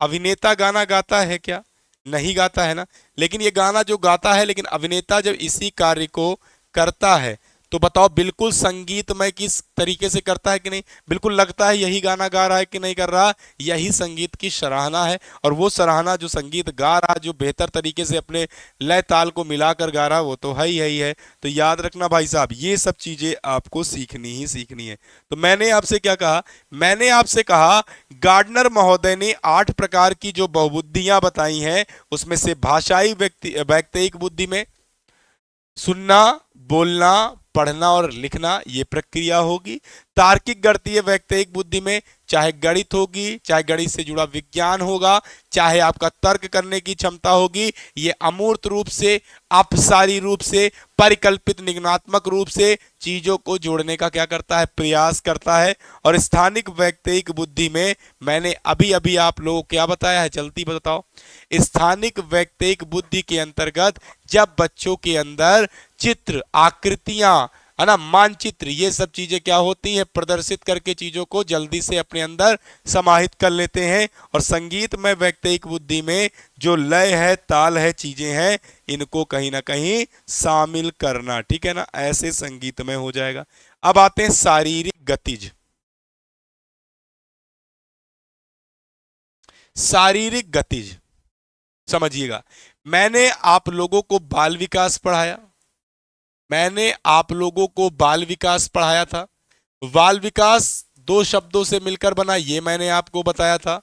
A: अभिनेता गाना गाता है क्या? नहीं गाता है ना। लेकिन ये गाना जो गाता है, लेकिन अभिनेता जब इसी कार्य को करता है तो बताओ बिल्कुल संगीतमय किस तरीके से करता है कि नहीं, बिल्कुल लगता है यही गाना गा रहा है कि नहीं कर रहा, यही संगीत की सराहना है। और वो सराहना जो संगीत गा रहा, जो बेहतर तरीके से अपने लय ताल को मिलाकर गा रहा, वो तो है ही है। तो याद रखना भाई साहब, ये सब चीजें आपको सीखनी ही सीखनी है। तो मैंने आपसे क्या कहा, मैंने आपसे कहा गार्डनर महोदय ने 8 प्रकार की जो बहुबुद्धियां बताई हैं, उसमें से भाषाई वैयक्तिक बुद्धि में सुनना, बोलना, पढ़ना और लिखना, ये प्रक्रिया होगी। तार्किक गणितीय वैयक्तिक बुद्धि में चाहे गणित होगी, चाहे गणित से जुड़ा विज्ञान होगा, चाहे आपका तर्क करने की क्षमता होगी, ये अमूर्त रूप से, अपसारी रूप से, परिकल्पित निगमात्मक रूप से चीजों को जोड़ने का क्या करता है, प्रयास करता है। और स्थानिक वैयक्तिक बुद्धि में मैंने अभी अभी आप लोगों को क्या बताया है, जल्दी बताओ। स्थानिक वैयक्तिक बुद्धि के अंतर्गत जब बच्चों के अंदर चित्र, आकृतियां, है ना, मानचित्र, ये सब चीजें क्या होती हैं, प्रदर्शित करके चीजों को जल्दी से अपने अंदर समाहित कर लेते हैं। और संगीत में वैयक्तिक बुद्धि में जो लय है, ताल है, चीजें हैं, इनको कहीं ना कहीं शामिल करना, ठीक है ना, ऐसे संगीत में हो जाएगा। अब आते हैं शारीरिक गतिज। शारीरिक गतिज समझिएगा, मैंने आप लोगों को बाल विकास पढ़ाया, मैंने आप लोगों को बाल विकास पढ़ाया था। बाल विकास दो शब्दों से मिलकर बना, ये मैंने आपको बताया था,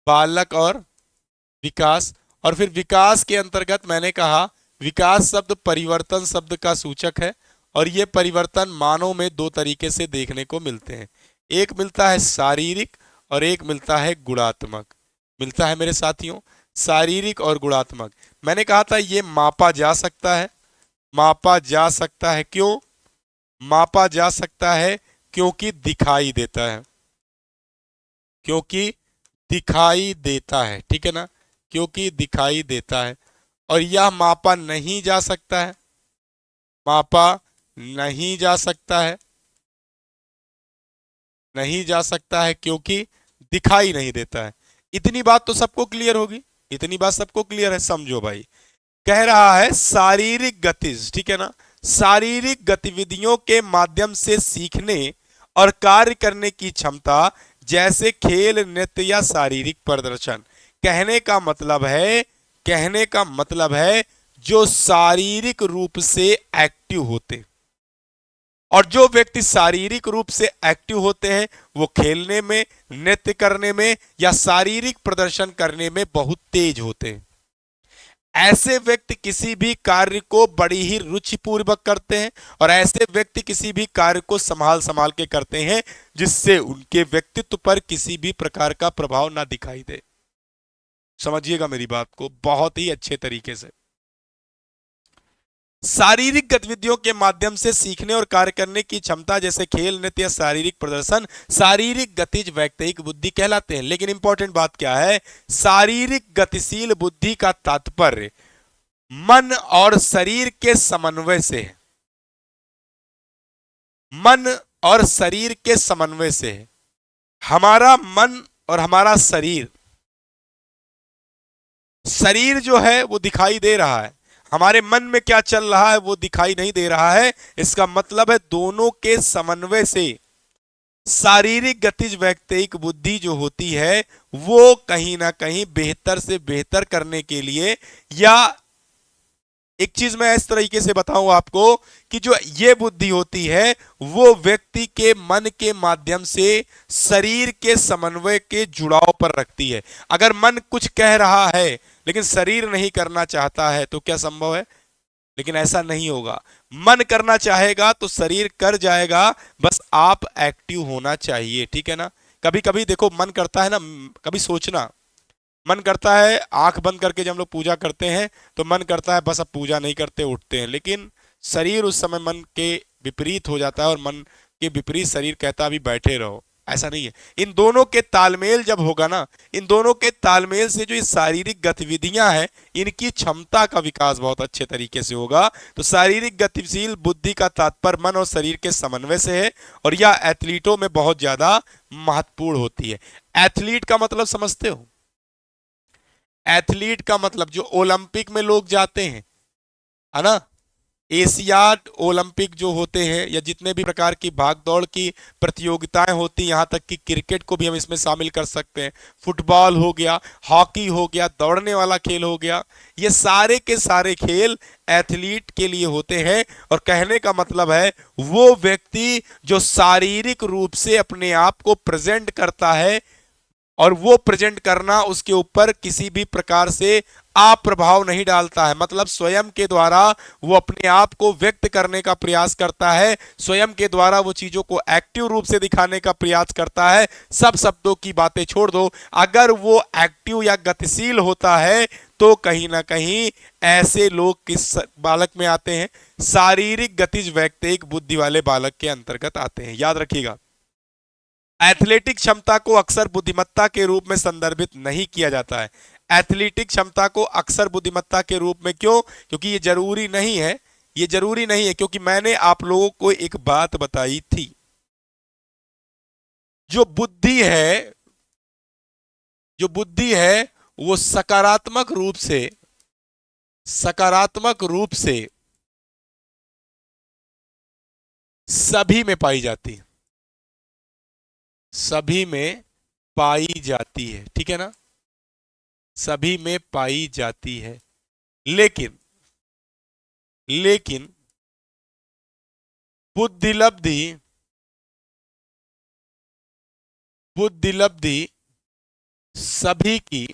A: बालक और विकास। और फिर विकास के अंतर्गत मैंने कहा विकास शब्द परिवर्तन शब्द का सूचक है, और ये परिवर्तन मानव में दो तरीके से देखने को मिलते हैं, एक मिलता है शारीरिक और एक मिलता है गुणात्मक। मिलता है मेरे साथियों, शारीरिक और गुणात्मक। मैंने कहा था ये मापा जा सकता है, मापा जा सकता है, क्यों मापा जा सकता है, क्योंकि दिखाई देता है, क्योंकि दिखाई देता है, ठीक है ना, क्योंकि दिखाई देता है। और यह मापा नहीं जा सकता है, मापा नहीं जा सकता है, नहीं जा सकता है क्योंकि दिखाई नहीं देता है। इतनी बात तो सबको क्लियर होगी, इतनी बात सबको क्लियर है, समझो भाई। कह रहा है शारीरिक गतिज, ठीक है ना, शारीरिक गतिविधियों के माध्यम से सीखने और कार्य करने की क्षमता, जैसे खेल, नृत्य या शारीरिक प्रदर्शन। कहने का मतलब है, कहने का मतलब है जो शारीरिक रूप से एक्टिव होते, और जो व्यक्ति शारीरिक रूप से एक्टिव होते हैं वो खेलने में, नृत्य करने में या शारीरिक प्रदर्शन करने में बहुत तेज होते हैं। ऐसे व्यक्ति किसी भी कार्य को बड़ी ही रुचिपूर्वक करते हैं, और ऐसे व्यक्ति किसी भी कार्य को संभाल संभाल के करते हैं, जिससे उनके व्यक्तित्व पर किसी भी प्रकार का प्रभाव ना दिखाई दे। समझिएगा मेरी बात को बहुत ही अच्छे तरीके से। शारीरिक गतिविधियों के माध्यम से सीखने और कार्य करने की क्षमता, जैसे खेल, नृत्य या शारीरिक प्रदर्शन, शारीरिक गतिज वैयक्तिक बुद्धि कहलाते हैं। लेकिन इंपॉर्टेंट बात क्या है, शारीरिक गतिशील बुद्धि का तात्पर्य मन और शरीर के समन्वय से है, मन और शरीर के समन्वय से है। हमारा मन और हमारा शरीर, शरीर जो है वो दिखाई दे रहा है, हमारे मन में क्या चल रहा है वो दिखाई नहीं दे रहा है। इसका मतलब है दोनों के समन्वय से शारीरिक गतिज वैयक्तिक बुद्धि जो होती है वो कहीं ना कहीं बेहतर से बेहतर करने के लिए, या एक चीज मैं इस तरीके से बताऊं आपको कि जो ये बुद्धि होती है वो व्यक्ति के मन के माध्यम से शरीर के समन्वय के जुड़ाव पर रखती है। अगर मन कुछ कह रहा है लेकिन शरीर नहीं करना चाहता है तो क्या संभव है, लेकिन ऐसा नहीं होगा। मन करना चाहेगा तो शरीर कर जाएगा, बस आप एक्टिव होना चाहिए, ठीक है ना। कभी कभी देखो मन करता है ना, कभी सोचना मन करता है, आंख बंद करके जब हम लोग पूजा करते हैं तो मन करता है बस अब पूजा नहीं करते, उठते हैं, लेकिन शरीर उस समय मन के विपरीत हो जाता है और मन के विपरीत शरीर कहता है अभी बैठे रहो। ऐसा नहीं है, इन दोनों के तालमेल जब होगा ना, इन दोनों के तालमेल से जो ये शारीरिक गतिविधियां हैं इनकी क्षमता का विकास बहुत अच्छे तरीके से होगा। तो शारीरिक गतिशील बुद्धि का तात्पर्य मन और शरीर के समन्वय से है, और यह एथलीटों में बहुत ज्यादा महत्वपूर्ण होती है। एथलीट का मतलब समझते हो, एथलीट का मतलब जो ओलंपिक में लोग जाते हैं, है ना, एशियाड ओलंपिक जो होते हैं या जितने भी प्रकार की भागदौड़ की प्रतियोगिताएं होती हैं, यहाँ तक कि क्रिकेट को भी हम इसमें शामिल कर सकते हैं, फुटबॉल हो गया, हॉकी हो गया, दौड़ने वाला खेल हो गया, ये सारे के सारे खेल एथलीट के लिए होते हैं। और कहने का मतलब है वो व्यक्ति जो शारीरिक रूप से अपने आप को प्रेजेंट करता है और वो प्रेजेंट करना उसके ऊपर किसी भी प्रकार से आप प्रभाव नहीं डालता है, मतलब स्वयं के द्वारा वो अपने आप को व्यक्त करने का प्रयास करता है, स्वयं के द्वारा वो चीजों को एक्टिव रूप से दिखाने का प्रयास करता है। सब शब्दों की बातें छोड़ दो, अगर वो एक्टिव या गतिशील होता है तो कहीं ना कहीं ऐसे लोग किस बालक में आते हैं, शारीरिक गतिज वैयक्तिक बुद्धि वाले बालक के अंतर्गत आते हैं। याद रखिएगा, एथलेटिक क्षमता को अक्सर बुद्धिमत्ता के रूप में संदर्भित नहीं किया जाता है। एथलेटिक क्षमता को अक्सर बुद्धिमत्ता के रूप में क्यों, क्योंकि ये जरूरी नहीं है ये जरूरी नहीं है, क्योंकि मैंने आप लोगों को एक बात बताई थी, जो बुद्धि है, जो बुद्धि है वो सकारात्मक रूप से सभी में पाई जाती है, सभी में पाई जाती है, ठीक है ना, सभी में पाई जाती है। लेकिन लेकिन बुद्धिलब्धि बुद्धिलब्धि सभी की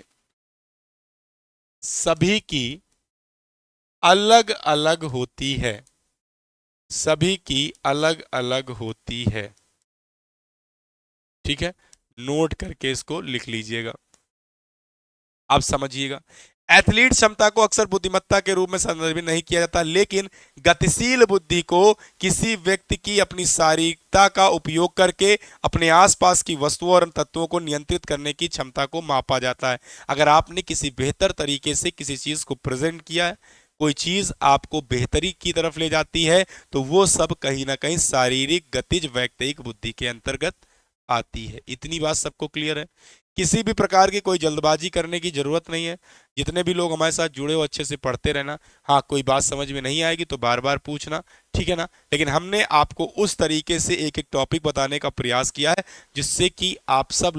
A: सभी की अलग अलग होती है, सभी की अलग अलग होती है, ठीक है। नोट करके इसको लिख लीजिएगा, आप समझिएगा। एथलीट क्षमता को अक्सर बुद्धिमत्ता के रूप में संदर्भित नहीं किया जाता, लेकिन गतिशील बुद्धि को किसी व्यक्ति की अपनी शारीरिकता का उपयोग करके अपने आसपास की वस्तुओं और तत्वों को नियंत्रित करने की क्षमता को मापा जाता है। अगर आपने किसी बेहतर तरीके से किसी चीज को प्रेजेंट किया है, कोई चीज आपको बेहतरी की तरफ ले जाती है, तो वो सब कहीं ना कहीं शारीरिक गतिज वैयक्तिक बुद्धि के अंतर्गत आती है। इतनी बात सबको क्लियर है। किसी भी प्रकार की कोई जल्दबाजी करने की जरूरत नहीं है। जितने भी लोग हमारे साथ जुड़े हो अच्छे से पढ़ते रहना। हाँ, कोई बात समझ में नहीं आएगी तो बार बार पूछना, ठीक है ना। लेकिन हमने आपको उस तरीके से एक एक टॉपिक बताने का प्रयास किया है जिससे कि आप सब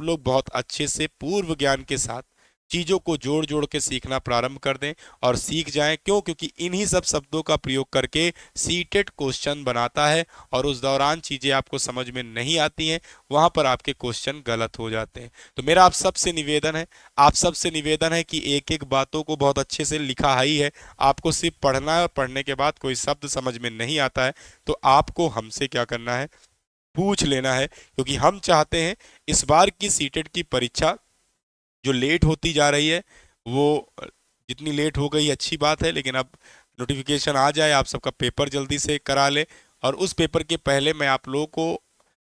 A: लोग बहुत अच्छे से पूर्व ज्ञान के साथ चीजों को जोड़ जोड़ के सीखना प्रारंभ कर दें और सीख जाएं। क्यों? क्योंकि इन्हीं सब शब्दों का प्रयोग करके सीटेट क्वेश्चन बनाता है और उस दौरान चीजें आपको समझ में नहीं आती हैं, वहां पर आपके क्वेश्चन गलत हो जाते हैं। तो मेरा आप सबसे निवेदन है कि एक एक बातों को बहुत अच्छे से लिखा ही है। आपको सिर्फ पढ़ना है और पढ़ने के बाद कोई शब्द समझ में नहीं आता है तो आपको हमसे क्या करना है, पूछ लेना है। क्योंकि हम चाहते हैं इस बार की सीटेट की परीक्षा जो लेट होती जा रही है, वो जितनी लेट हो गई अच्छी बात है, लेकिन अब नोटिफिकेशन आ जाए, आप सबका पेपर जल्दी से करा ले। और उस पेपर के पहले मैं आप लोगों को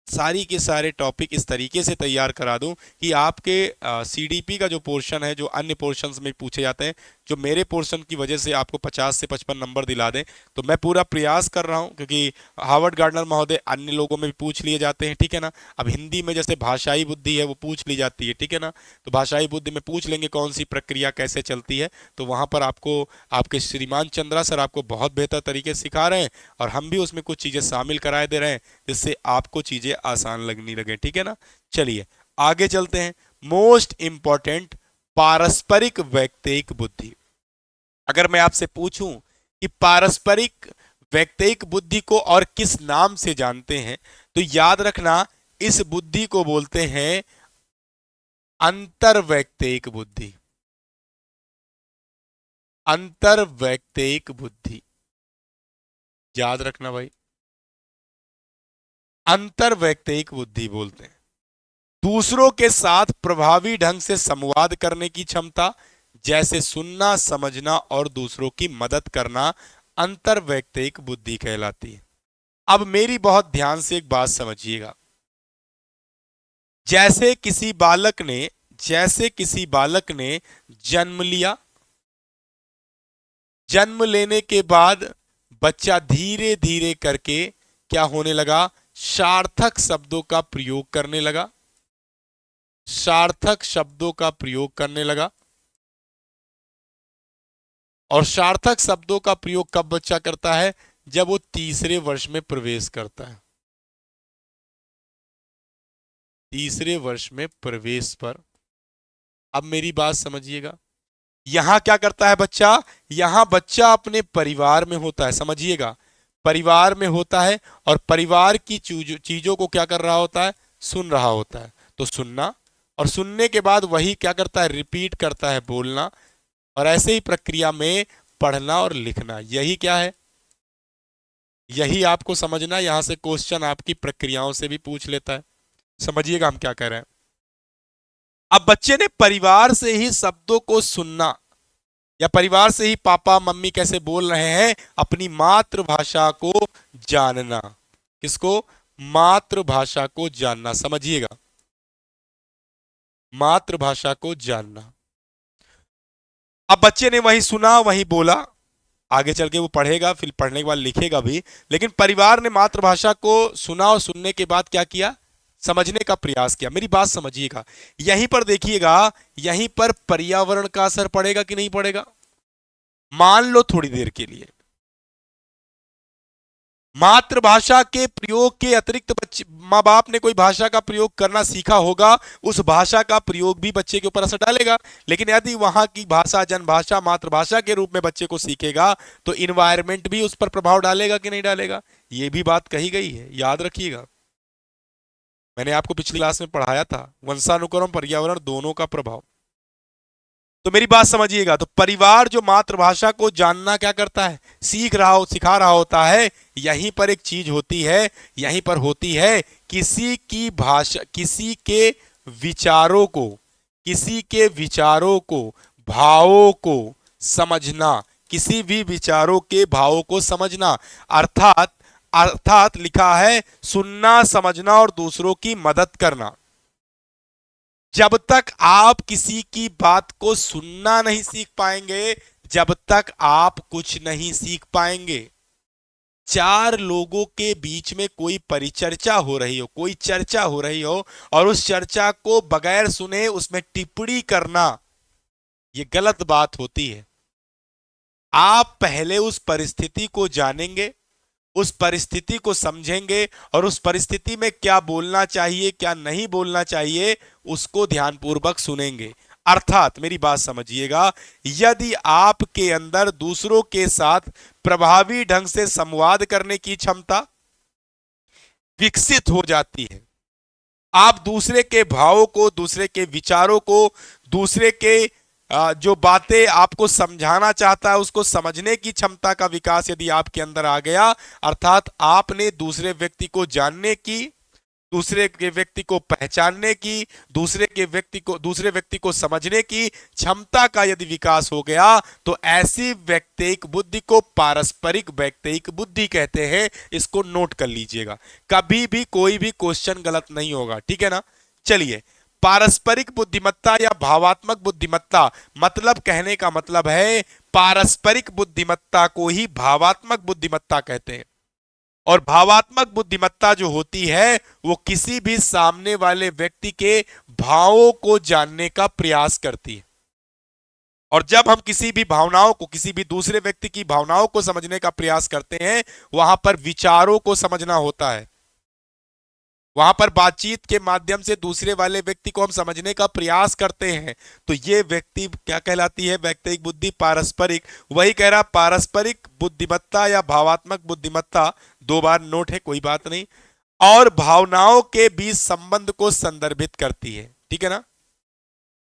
A: सारी के सारे टॉपिक इस तरीके से तैयार करा दूं कि आपके सीडीपी का जो पोर्शन है, जो अन्य पोर्शंस में पूछे जाते हैं, जो मेरे पोर्शन की वजह से आपको 50 से 55 नंबर दिला दें। तो मैं पूरा प्रयास कर रहा हूं, क्योंकि हार्वर्ड गार्डनर महोदय अन्य लोगों में भी पूछ लिए जाते हैं, ठीक है ना। अब हिंदी में जैसे भाषाई बुद्धि है वो पूछ ली जाती है, ठीक है ना। तो भाषाई बुद्धि में पूछ लेंगे कौन सी प्रक्रिया कैसे चलती है, तो वहां पर आपको आपके श्रीमान चंद्रा सर आपको बहुत बेहतर तरीके से सिखा रहे हैं और हम भी उसमें कुछ चीजें शामिल कराए दे रहे हैं जिससे आपको चीजें आसान लगने लगे, ठीक है ना। चलिए आगे चलते हैं। मोस्ट इंपॉर्टेंट, पारस्परिक वैयक्तिक बुद्धि। अगर मैं आपसे पूछूं कि पारस्परिक वैयक्तिक बुद्धि को और किस नाम से जानते हैं, तो याद रखना इस बुद्धि को बोलते हैं अंतर्वैयक्तिक बुद्धि। अंतर्वैयक्तिक बुद्धि, याद रखना भाई, अंतर्वैयक्तिक बुद्धि बोलते हैं दूसरों के साथ प्रभावी ढंग से संवाद करने की क्षमता, जैसे सुनना, समझना और दूसरों की मदद करना अंतर्वैयक्तिक बुद्धि कहलाती है। अब मेरी बहुत ध्यान से एक बात समझिएगा। जैसे किसी बालक ने जन्म लिया, जन्म लेने के बाद बच्चा धीरे धीरे करके क्या होने लगा, सार्थक शब्दों का प्रयोग करने लगा, सार्थक शब्दों का प्रयोग करने लगा। और सार्थक शब्दों का प्रयोग कब बच्चा करता है, जब वो तीसरे वर्ष में प्रवेश करता है। तीसरे वर्ष में प्रवेश पर, अब मेरी बात समझिएगा, यहां क्या करता है बच्चा, यहां बच्चा अपने परिवार में होता है, समझिएगा, परिवार में होता है और परिवार की चीजों को क्या कर रहा होता है, सुन रहा होता है। तो सुनना, और सुनने के बाद वही क्या करता है, रिपीट करता है, बोलना। और ऐसे ही प्रक्रिया में पढ़ना और लिखना, यही क्या है, यही आपको समझना। यहां से क्वेश्चन आपकी प्रक्रियाओं से भी पूछ लेता है। समझिएगा हम क्या कह रहे हैं। अब बच्चे ने परिवार से ही शब्दों को सुनना, या परिवार से ही पापा मम्मी कैसे बोल रहे हैं, अपनी मातृभाषा को जानना। किसको, मातृभाषा को जानना, समझिएगा, मातृभाषा को जानना। अब बच्चे ने वही सुना, वही बोला, आगे चल के वो पढ़ेगा, फिर पढ़ने के बाद लिखेगा भी। लेकिन परिवार ने मातृभाषा को सुना और सुनने के बाद क्या किया, समझने का प्रयास किया। मेरी बात समझिएगा, यहीं पर देखिएगा, यहीं पर पर्यावरण का असर पड़ेगा कि नहीं पड़ेगा। मान लो थोड़ी देर के लिए मातृभाषा के प्रयोग के अतिरिक्त बच्चे, माँ बाप ने कोई भाषा का प्रयोग करना सीखा होगा, उस भाषा का प्रयोग भी बच्चे के ऊपर असर डालेगा। लेकिन यदि वहां की भाषा जनभाषा मातृभाषा के रूप में बच्चे को सीखेगा तो इन्वायरमेंट भी उस पर प्रभाव डालेगा कि नहीं डालेगा। ये भी बात कही गई है, याद रखिएगा। मैंने आपको पिछली क्लास में पढ़ाया था, वंशानुक्रम पर्यावरण दोनों का प्रभाव। तो मेरी बात समझिएगा, तो परिवार जो मातृभाषा को जानना क्या करता है, सीख रहा हो, सिखा रहा होता है। यहीं पर एक चीज होती है, यहीं पर होती है किसी की भाषा, किसी के विचारों को, किसी के विचारों को, भावों को समझना, किसी भी विचारों के भावों को समझना। अर्थात अर्थात लिखा है सुनना, समझना और दूसरों की मदद करना। जब तक आप किसी की बात को सुनना नहीं सीख पाएंगे, जब तक आप कुछ नहीं सीख पाएंगे। चार लोगों के बीच में कोई परिचर्चा हो रही हो, कोई चर्चा हो रही हो, और उस चर्चा को बगैर सुने उसमें टिप्पणी करना, यह गलत बात होती है। आप पहले उस परिस्थिति को जानेंगे, उस परिस्थिति को समझेंगे, और उस परिस्थिति में क्या बोलना चाहिए क्या नहीं बोलना चाहिए उसको ध्यानपूर्वक सुनेंगे। अर्थात मेरी बात समझिएगा, यदि आपके अंदर दूसरों के साथ प्रभावी ढंग से संवाद करने की क्षमता विकसित हो जाती है, आप दूसरे के भावों को, दूसरे के विचारों को, दूसरे के जो बातें आपको समझाना चाहता है उसको समझने की क्षमता का विकास यदि आपके अंदर आ गया, अर्थात आपने दूसरे व्यक्ति को जानने की, दूसरे के व्यक्ति को पहचानने की, दूसरे व्यक्ति को समझने की क्षमता का यदि विकास हो गया, तो ऐसी व्यक्तिक बुद्धि को पारस्परिक व्यक्तिक बुद्धि कहते हैं। इसको नोट कर लीजिएगा, कभी भी कोई भी क्वेश्चन गलत नहीं होगा, ठीक है ना। चलिए, पारस्परिक बुद्धिमत्ता या भावात्मक बुद्धिमत्ता, मतलब कहने का मतलब है पारस्परिक बुद्धिमत्ता को ही भावात्मक बुद्धिमत्ता कहते हैं। और भावात्मक बुद्धिमत्ता जो होती है वो किसी भी सामने वाले व्यक्ति के भावों को जानने का प्रयास करती है। और जब हम किसी भी भावनाओं को, किसी भी दूसरे व्यक्ति की भावनाओं को समझने का प्रयास करते हैं, वहां पर विचारों को समझना होता है। वहां पर बातचीत के माध्यम से दूसरे वाले व्यक्ति को हम समझने का प्रयास करते हैं। तो ये व्यक्ति क्या कहलाती है, व्यक्तिक बुद्धि पारस्परिक। वही कह रहा, पारस्परिक बुद्धिमत्ता या भावात्मक बुद्धिमत्ता, दो बार नोट है, कोई बात नहीं, और भावनाओं के बीच संबंध को संदर्भित करती है, ठीक है ना,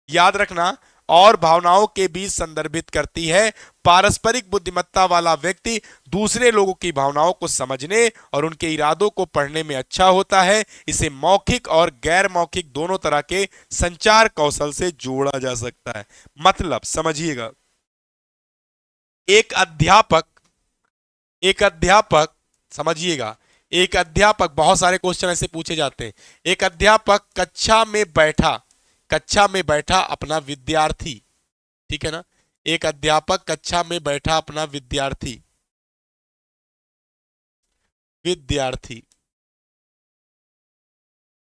A: याद रखना, और भावनाओं के बीच संदर्भित करती है। पारस्परिक बुद्धिमत्ता वाला व्यक्ति दूसरे लोगों की भावनाओं को समझने और उनके इरादों को पढ़ने में अच्छा होता है। इसे मौखिक और गैर मौखिक दोनों तरह के संचार कौशल से जोड़ा जा सकता है। मतलब समझिएगा, एक अध्यापक समझिएगा, एक अध्यापक, बहुत सारे क्वेश्चन ऐसे पूछे जाते हैं। एक अध्यापक कक्षा में बैठा अपना विद्यार्थी, ठीक है ना, एक अध्यापक कक्षा में बैठा अपना विद्यार्थी,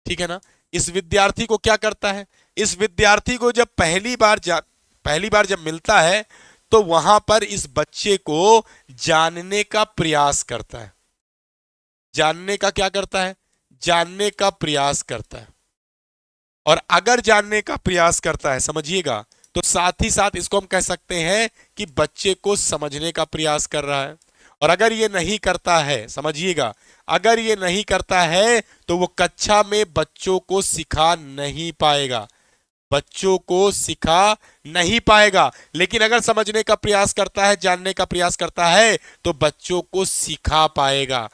A: ठीक है ना, इस विद्यार्थी को क्या करता है, इस विद्यार्थी को जब पहली बार जब मिलता है तो वहां पर इस बच्चे को जानने का प्रयास करता है। जानने का क्या करता है, जानने का प्रयास करता है। और अगर जानने का प्रयास करता है, समझिएगा, तो साथ ही साथ इसको हम कह सकते हैं कि बच्चे को समझने का प्रयास कर रहा है। और अगर ये नहीं करता है, समझिएगा, अगर ये नहीं करता है तो वो कक्षा में बच्चों को सिखा नहीं पाएगा, बच्चों को सिखा नहीं पाएगा। लेकिन अगर समझने का प्रयास करता है, जानने का प्रयास करता है, तो बच्चों को सिखा पाएगा।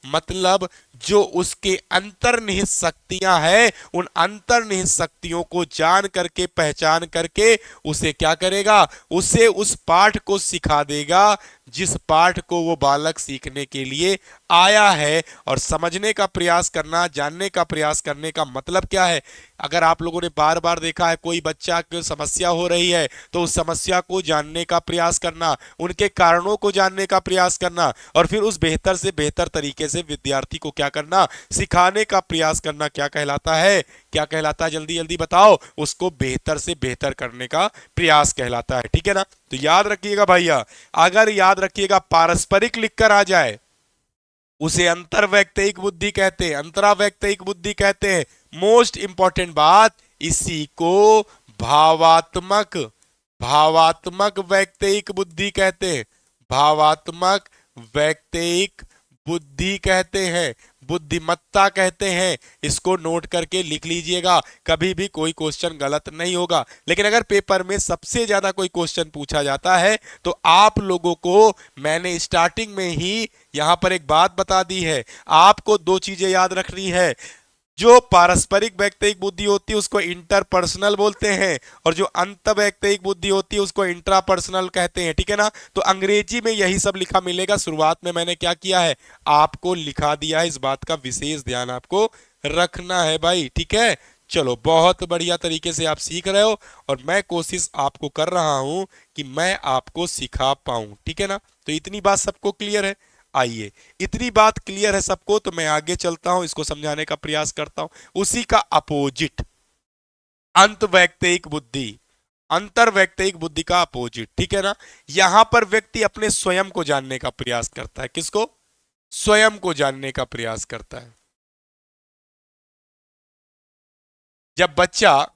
A: मतलब जो उसके अंतर्निहित शक्तियां हैं, उन अंतर्निहित शक्तियों को जान करके, पहचान करके उसे क्या करेगा, उसे उस पाठ को सिखा देगा जिस पाठ को वो बालक सीखने के लिए आया है। और समझने का प्रयास करना, जानने का प्रयास करने का मतलब क्या है? अगर आप लोगों ने बार बार देखा है कोई बच्चा को समस्या हो रही है तो उस समस्या को जानने का प्रयास करना, उनके कारणों को जानने का प्रयास करना और फिर उस बेहतर से बेहतर तरीके से विद्यार्थी को क्या करना, सिखाने का प्रयास करना, क्या कहलाता है? क्या कहलाता है? जल्दी जल्दी बताओ। उसको बेहतर से बेहतर करने का प्रयास कहलाता है। ठीक है ना? तो याद रखिएगा भैया, अगर याद रखिएगा पारस्परिक लिखकर आ जाए उसे अंतरवैयक्तिक बुद्धि कहते हैं, अंतरावैयक्तिक बुद्धि कहते हैं। मोस्ट इंपॉर्टेंट बात, इसी को भावात्मक भावात्मक वैयक्तिक बुद्धि कहते हैं, भावात्मक वैयक्तिक बुद्धि कहते हैं, बुद्धिमत्ता कहते हैं। इसको नोट करके लिख लीजिएगा, कभी भी कोई क्वेश्चन गलत नहीं होगा। लेकिन अगर पेपर में सबसे ज्यादा कोई क्वेश्चन पूछा जाता है तो आप लोगों को मैंने स्टार्टिंग में ही यहां पर एक बात बता दी है, आपको दो चीजें याद रखनी है। जो पारस्परिक वैयक्तिक बुद्धि होती है उसको इंटरपर्सनल बोलते हैं, और जो अंतर्वैयक्तिक बुद्धि होती है उसको इंट्रापर्सनल कहते हैं। ठीक है ना? तो अंग्रेजी में यही सब लिखा मिलेगा। शुरुआत में मैंने क्या किया है, आपको लिखा दिया है, इस बात का विशेष ध्यान आपको रखना है भाई। ठीक है? चलो, बहुत बढ़िया तरीके से आप सीख रहे हो और मैं कोशिश आपको कर रहा हूं कि मैं आपको सिखा पाऊं। ठीक है ना? तो इतनी बात सबको क्लियर है? आइए, इतनी बात क्लियर है सबको तो मैं आगे चलता हूं, इसको समझाने का प्रयास करता हूं। उसी का अपोजिट अंतवैयक्तिक बुद्धि, अंतरवैयक्तिक बुद्धि का अपोजिट। ठीक है ना? यहां पर व्यक्ति अपने स्वयं को जानने का प्रयास करता है। किसको? स्वयं को जानने का प्रयास करता है। जब बच्चा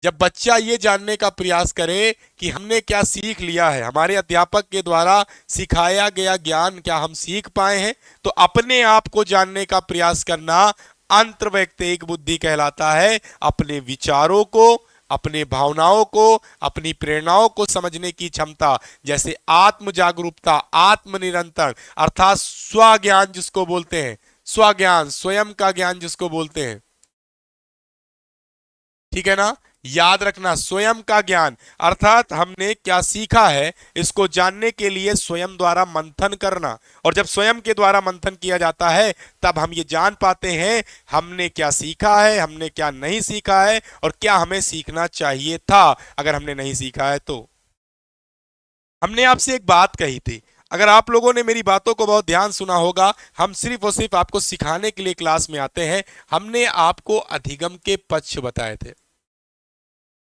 A: जब बच्चा ये जानने का प्रयास करे कि हमने क्या सीख लिया है, हमारे अध्यापक के द्वारा सिखाया गया ज्ञान क्या हम सीख पाए हैं, तो अपने आप को जानने का प्रयास करना अंतर्वैयक्तिक बुद्धि कहलाता है। अपने विचारों को, अपने भावनाओं को, अपनी प्रेरणाओं को समझने की क्षमता, जैसे आत्म जागरूकता, आत्मनिरंतर अर्थात स्वज्ञान जिसको बोलते हैं, स्वज्ञान, स्वयं का ज्ञान जिसको बोलते हैं। ठीक है ना? याद रखना, स्वयं का ज्ञान अर्थात हमने क्या सीखा है इसको जानने के लिए स्वयं द्वारा मंथन करना। और जब स्वयं के द्वारा मंथन किया जाता है तब हम ये जान पाते हैं हमने क्या सीखा है, हमने क्या नहीं सीखा है और क्या हमें सीखना चाहिए था अगर हमने नहीं सीखा है तो। हमने आपसे एक बात कही थी, अगर आप लोगों ने मेरी बातों को बहुत ध्यान सुना होगा, हम सिर्फ और सिर्फ आपको सिखाने के लिए क्लास में आते हैं। हमने आपको अधिगम के पक्ष बताए थे,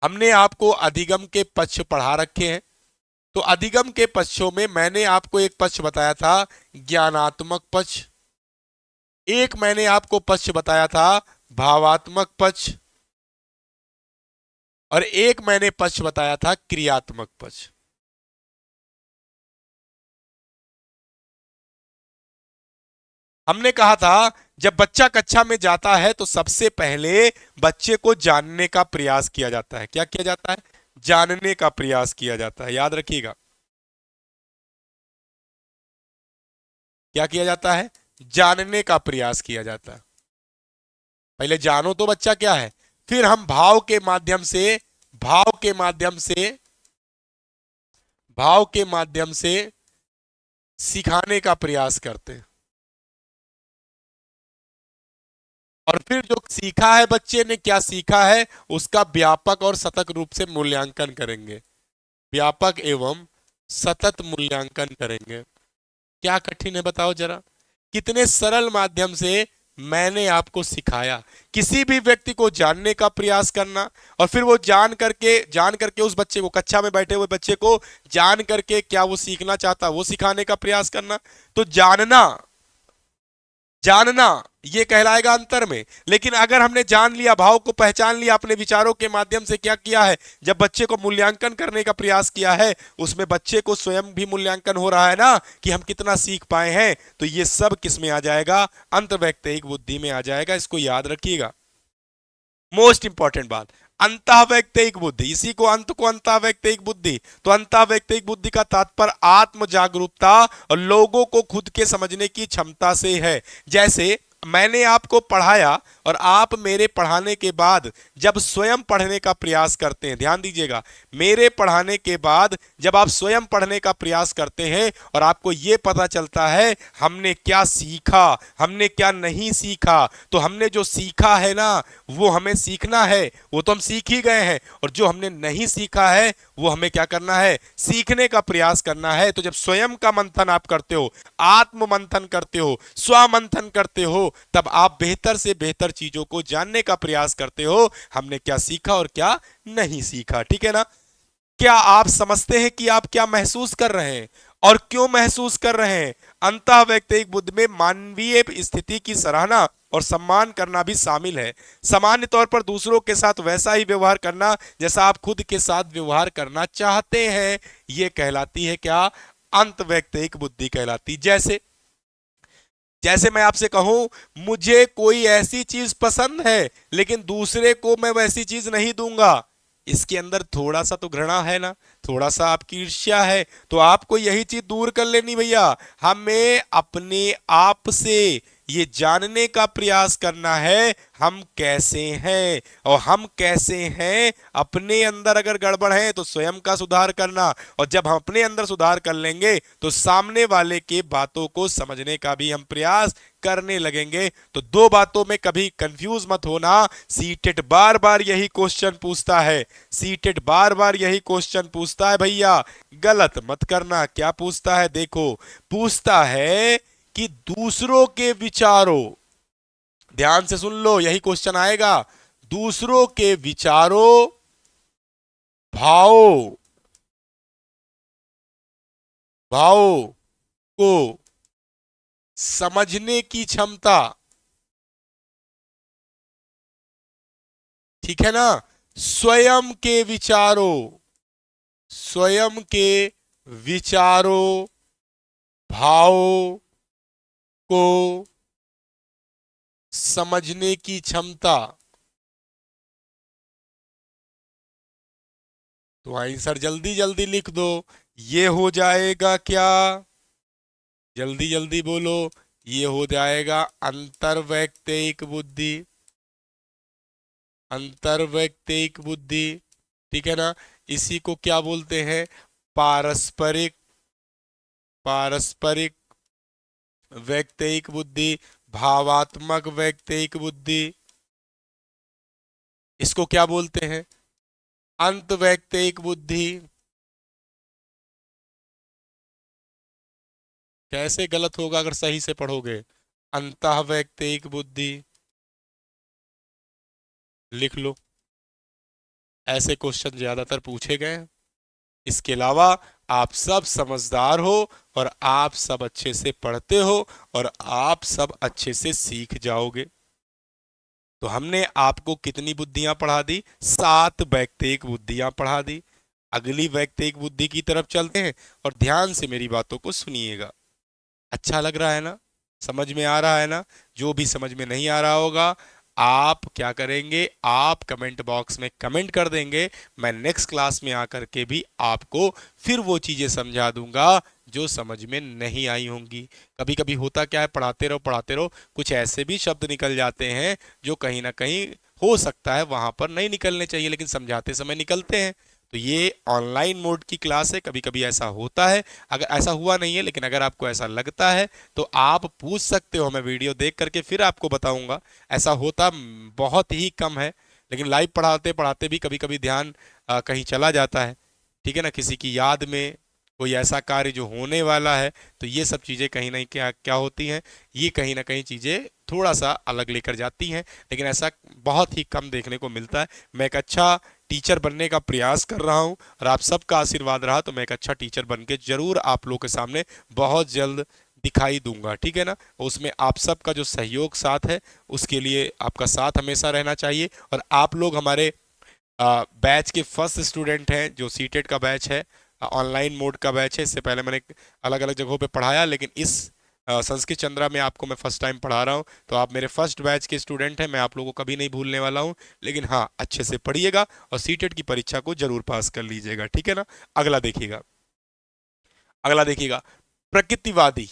A: हमने आपको अधिगम के पक्ष पढ़ा रखे हैं। तो अधिगम के पक्षों में मैंने आपको एक पक्ष बताया था ज्ञानात्मक पक्ष, एक मैंने आपको पक्ष बताया था भावात्मक पक्ष, और एक मैंने पक्ष बताया था क्रियात्मक पक्ष। हमने कहा था जब बच्चा कक्षा में जाता है तो सबसे पहले बच्चे को जानने का प्रयास किया जाता है। क्या किया जाता है? जानने का प्रयास किया जाता है। याद रखिएगा, क्या किया जाता है? जानने का प्रयास किया जाता है। पहले जानो तो बच्चा क्या है, फिर हम भाव के माध्यम से, भाव के माध्यम से, भाव के माध्यम से सिखाने का प्रयास करते हैं। और फिर जो सीखा है, बच्चे ने क्या सीखा है, उसका व्यापक और सतत रूप से मूल्यांकन करेंगे, व्यापक एवं सतत मूल्यांकन करेंगे। क्या कठिन है बताओ जरा? कितने सरल माध्यम से मैंने आपको सिखाया। किसी भी व्यक्ति को जानने का प्रयास करना और फिर वो जान करके उस बच्चे को, कक्षा में बैठे हुए बच्चे को जान करके क्या वो सीखना चाहता वो सिखाने का प्रयास करना। तो जानना, जानना ये कहलाएगा अंतर में। लेकिन अगर हमने जान लिया, भाव को पहचान लिया, अपने विचारों के माध्यम से क्या किया है, जब बच्चे को मूल्यांकन करने का प्रयास किया है, उसमें बच्चे को स्वयं भी मूल्यांकन हो रहा है ना कि हम कितना सीख पाए हैं, तो ये सब किस में आ जाएगा? अंतर्वैयक्तिक बुद्धि में आ जाएगा। इसको याद रखिएगा, मोस्ट इंपॉर्टेंट बात, अंतःवैयक्तिक बुद्धि, इसी को अंत को अंतःवैयक्तिक बुद्धि। तो अंतःवैयक्तिक बुद्धि का तात्पर्य आत्म जागरूकता और लोगों को खुद के समझने की क्षमता से है। जैसे मैंने आपको पढ़ाया और आप मेरे पढ़ाने के बाद जब स्वयं पढ़ने का प्रयास करते हैं, ध्यान दीजिएगा, मेरे पढ़ाने के बाद जब आप स्वयं पढ़ने का प्रयास करते हैं और आपको यह पता चलता है हमने क्या सीखा, हमने क्या नहीं सीखा, तो हमने जो सीखा है ना वो हमें सीखना है, वो तो हम सीख ही गए हैं, और जो हमने नहीं सीखा है वो हमें क्या करना है, सीखने का प्रयास करना है। तो जब स्वयं का मंथन आप करते हो, आत्म मंथन करते हो, स्व मंथन करते हो, तब आप बेहतर से बेहतर चीजों को जानने का प्रयास करते हो, हमने क्या सीखा और क्या नहीं सीखा। ठीक है ना? क्या आप समझते हैं कि आप क्या महसूस कर रहे हैं और क्यों महसूस कर रहे हैं? अंतः वैयक्तिक बुद्धि में मानवीय स्थिति की सराहना और सम्मान करना भी शामिल है। सामान्य तौर पर दूसरों के साथ वैसा ही व्यवहार करना जैसा आप खुद के साथ व्यवहार करना चाहते हैं, यह कहलाती है क्या? अंत वैयक्तिक बुद्धि कहलाती। जैसे जैसे मैं आपसे कहूं मुझे कोई ऐसी चीज पसंद है लेकिन दूसरे को मैं वैसी चीज नहीं दूंगा, इसके अंदर थोड़ा सा तो घृणा है ना, थोड़ा सा आपकी ईर्ष्या है, तो आपको यही चीज दूर कर लेनी भैया। हमें अपने आप से ये जानने का प्रयास करना है हम कैसे हैं, और हम कैसे हैं अपने अंदर अगर गड़बड़ है तो स्वयं का सुधार करना, और जब हम अपने अंदर सुधार कर लेंगे तो सामने वाले के बातों को समझने का भी हम प्रयास करने लगेंगे। तो दो बातों में कभी कंफ्यूज मत होना, सीटेट बार बार यही क्वेश्चन पूछता है, सीटेट बार बार यही क्वेश्चन पूछता है भैया, गलत मत करना। क्या पूछता है? देखो, पूछता है कि दूसरों के विचारों, ध्यान से सुन लो, यही क्वेश्चन आएगा, दूसरों के विचारों, भावों भावों को समझने की क्षमता, ठीक है ना? स्वयं के विचारों, स्वयं के विचारों, भावों को समझने की क्षमता। तो आंसर जल्दी जल्दी लिख दो, ये हो जाएगा क्या? जल्दी जल्दी बोलो, ये हो जाएगा अंतर्वैयक्तिक बुद्धि, अंतर्वैयक्तिक बुद्धि। ठीक है ना? इसी को क्या बोलते हैं? पारस्परिक, पारस्परिक वैयक्तिक बुद्धि, भावात्मक वैयक्तिक बुद्धि, इसको क्या बोलते हैं? अंतवैयक्तिक बुद्धि। कैसे गलत होगा अगर सही से पढ़ोगे? अंतःवैयक्तिक बुद्धि, लिख लो, ऐसे क्वेश्चन ज्यादातर पूछे गए हैं। इसके अलावा आप सब समझदार हो और आप सब अच्छे से पढ़ते हो और आप सब अच्छे से सीख जाओगे। तो हमने आपको कितनी बुद्धियां पढ़ा दी? 7 वैयक्तिक बुद्धियां पढ़ा दी। अगली वैयक्तिक बुद्धि की तरफ चलते हैं और ध्यान से मेरी बातों को सुनिएगा। अच्छा लग रहा है ना? समझ में आ रहा है ना? जो भी समझ में नहीं आ रहा होगा आप क्या करेंगे, आप कमेंट बॉक्स में कमेंट कर देंगे, मैं नेक्स्ट क्लास में आकर के भी आपको फिर वो चीजें समझा दूंगा जो समझ में नहीं आई होंगी। कभी कभी होता क्या है, पढ़ाते रहो कुछ ऐसे भी शब्द निकल जाते हैं जो कहीं ना कहीं हो सकता है वहां पर नहीं निकलने चाहिए लेकिन समझाते समय निकलते हैं। तो ये ऑनलाइन मोड की क्लास है, कभी कभी ऐसा होता है, अगर ऐसा हुआ नहीं है लेकिन अगर आपको ऐसा लगता है तो आप पूछ सकते हो, मैं वीडियो देख करके फिर आपको बताऊंगा। ऐसा होता बहुत ही कम है, लेकिन लाइव पढ़ाते पढ़ाते भी कभी कभी ध्यान कहीं चला जाता है। ठीक है ना? किसी की याद में कोई ऐसा कार्य जो होने वाला है, तो ये सब चीज़ें कहीं ना क्या क्या होती हैं, ये कहीं ना कहीं चीज़ें थोड़ा सा अलग लेकर जाती हैं, लेकिन ऐसा बहुत ही कम देखने को मिलता है। मैं एक अच्छा टीचर बनने का प्रयास कर रहा हूं और आप सबका आशीर्वाद रहा तो मैं एक अच्छा टीचर बन के जरूर आप लोगों के सामने बहुत जल्द दिखाई दूंगा। ठीक है ना? उसमें आप सबका जो सहयोग साथ है उसके लिए आपका साथ हमेशा रहना चाहिए। और आप लोग हमारे बैच के फर्स्ट स्टूडेंट हैं, जो सीटेट का बैच है, ऑनलाइन मोड का बैच है। इससे पहले मैंने अलग अलग जगहों पे पढ़ाया, लेकिन इस संस्कृत चंद्रा में आपको मैं फर्स्ट टाइम पढ़ा रहा हूँ, तो आप मेरे फर्स्ट बैच के स्टूडेंट हैं, मैं आप लोगों को कभी नहीं भूलने वाला हूँ। लेकिन हाँ, अच्छे से पढ़िएगा और सीटेट की परीक्षा को जरूर पास कर लीजिएगा। ठीक है ना? अगला देखिएगा, अगला देखिएगा, प्रकृतिवादी,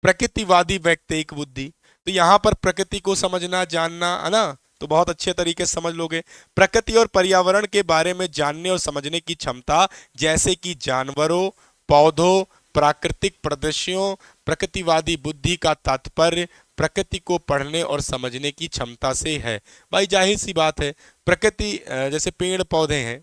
A: प्रकृतिवादी वैयक्तिक बुद्धि। तो यहाँ पर प्रकृति को समझना जानना है ना, तो बहुत अच्छे तरीके से समझ लोगे। प्रकृति और पर्यावरण के बारे में जानने और समझने की क्षमता, जैसे कि जानवरों, पौधों, प्राकृतिक प्रदर्शनों, प्रकृतिवादी बुद्धि का तात्पर्य प्रकृति को पढ़ने और समझने की क्षमता से है। भाई जाहिर सी बात है, प्रकृति जैसे पेड़ पौधे हैं,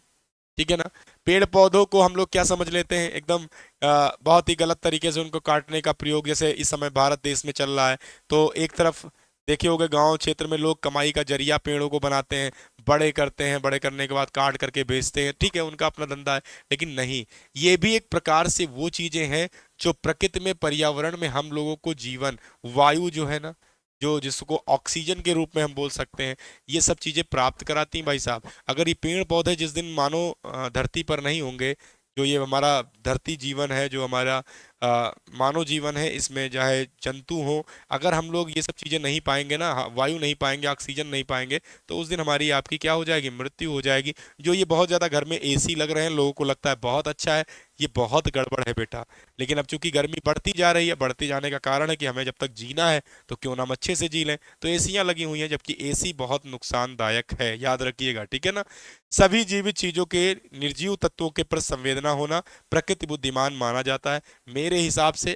A: ठीक है ना, पेड़ पौधों को हम लोग क्या समझ लेते हैं, एकदम बहुत ही गलत तरीके से उनको काटने का प्रयोग जैसे इस समय भारत देश में चल रहा है। तो एक तरफ देखे होंगे गांव क्षेत्र में लोग कमाई का जरिया पेड़ों को बनाते हैं, बड़े करते हैं, बड़े करने के बाद काट करके बेचते हैं, ठीक है, उनका अपना धंधा है। लेकिन नहीं, ये भी एक प्रकार से वो चीजें हैं जो प्रकृति में, पर्यावरण में हम लोगों को जीवन, वायु जो है ना, जो जिसको ऑक्सीजन के रूप में हम बोल सकते हैं, ये सब चीजें प्राप्त कराती हैं भाई साहब। अगर ये पेड़ पौधे जिस दिन मानो धरती पर नहीं होंगे, जो ये हमारा धरती जीवन है, जो हमारा मानव जीवन है, इसमें चाहे जंतु हो, अगर हम लोग ये सब चीजें नहीं पाएंगे ना, वायु नहीं पाएंगे, ऑक्सीजन नहीं पाएंगे, तो उस दिन हमारी आपकी क्या हो जाएगी, मृत्यु हो जाएगी। जो ये बहुत ज्यादा घर में एसी लग रहे हैं, लोगों को लगता है बहुत अच्छा है, ये बहुत गड़बड़ है बेटा। लेकिन अब चूंकि गर्मी बढ़ती जा रही है, बढ़ती जाने का कारण है कि हमें जब तक जीना है तो क्यों ना हम अच्छे से जी लें, तो एसियां लगी हुई हैं, जबकि एसी बहुत नुकसानदायक है, याद रखिएगा, ठीक है ना। सभी जीवित चीजों के निर्जीव तत्वों के प्रति संवेदना होना प्रकृति बुद्धिमान माना जाता है। मेरे हिसाब से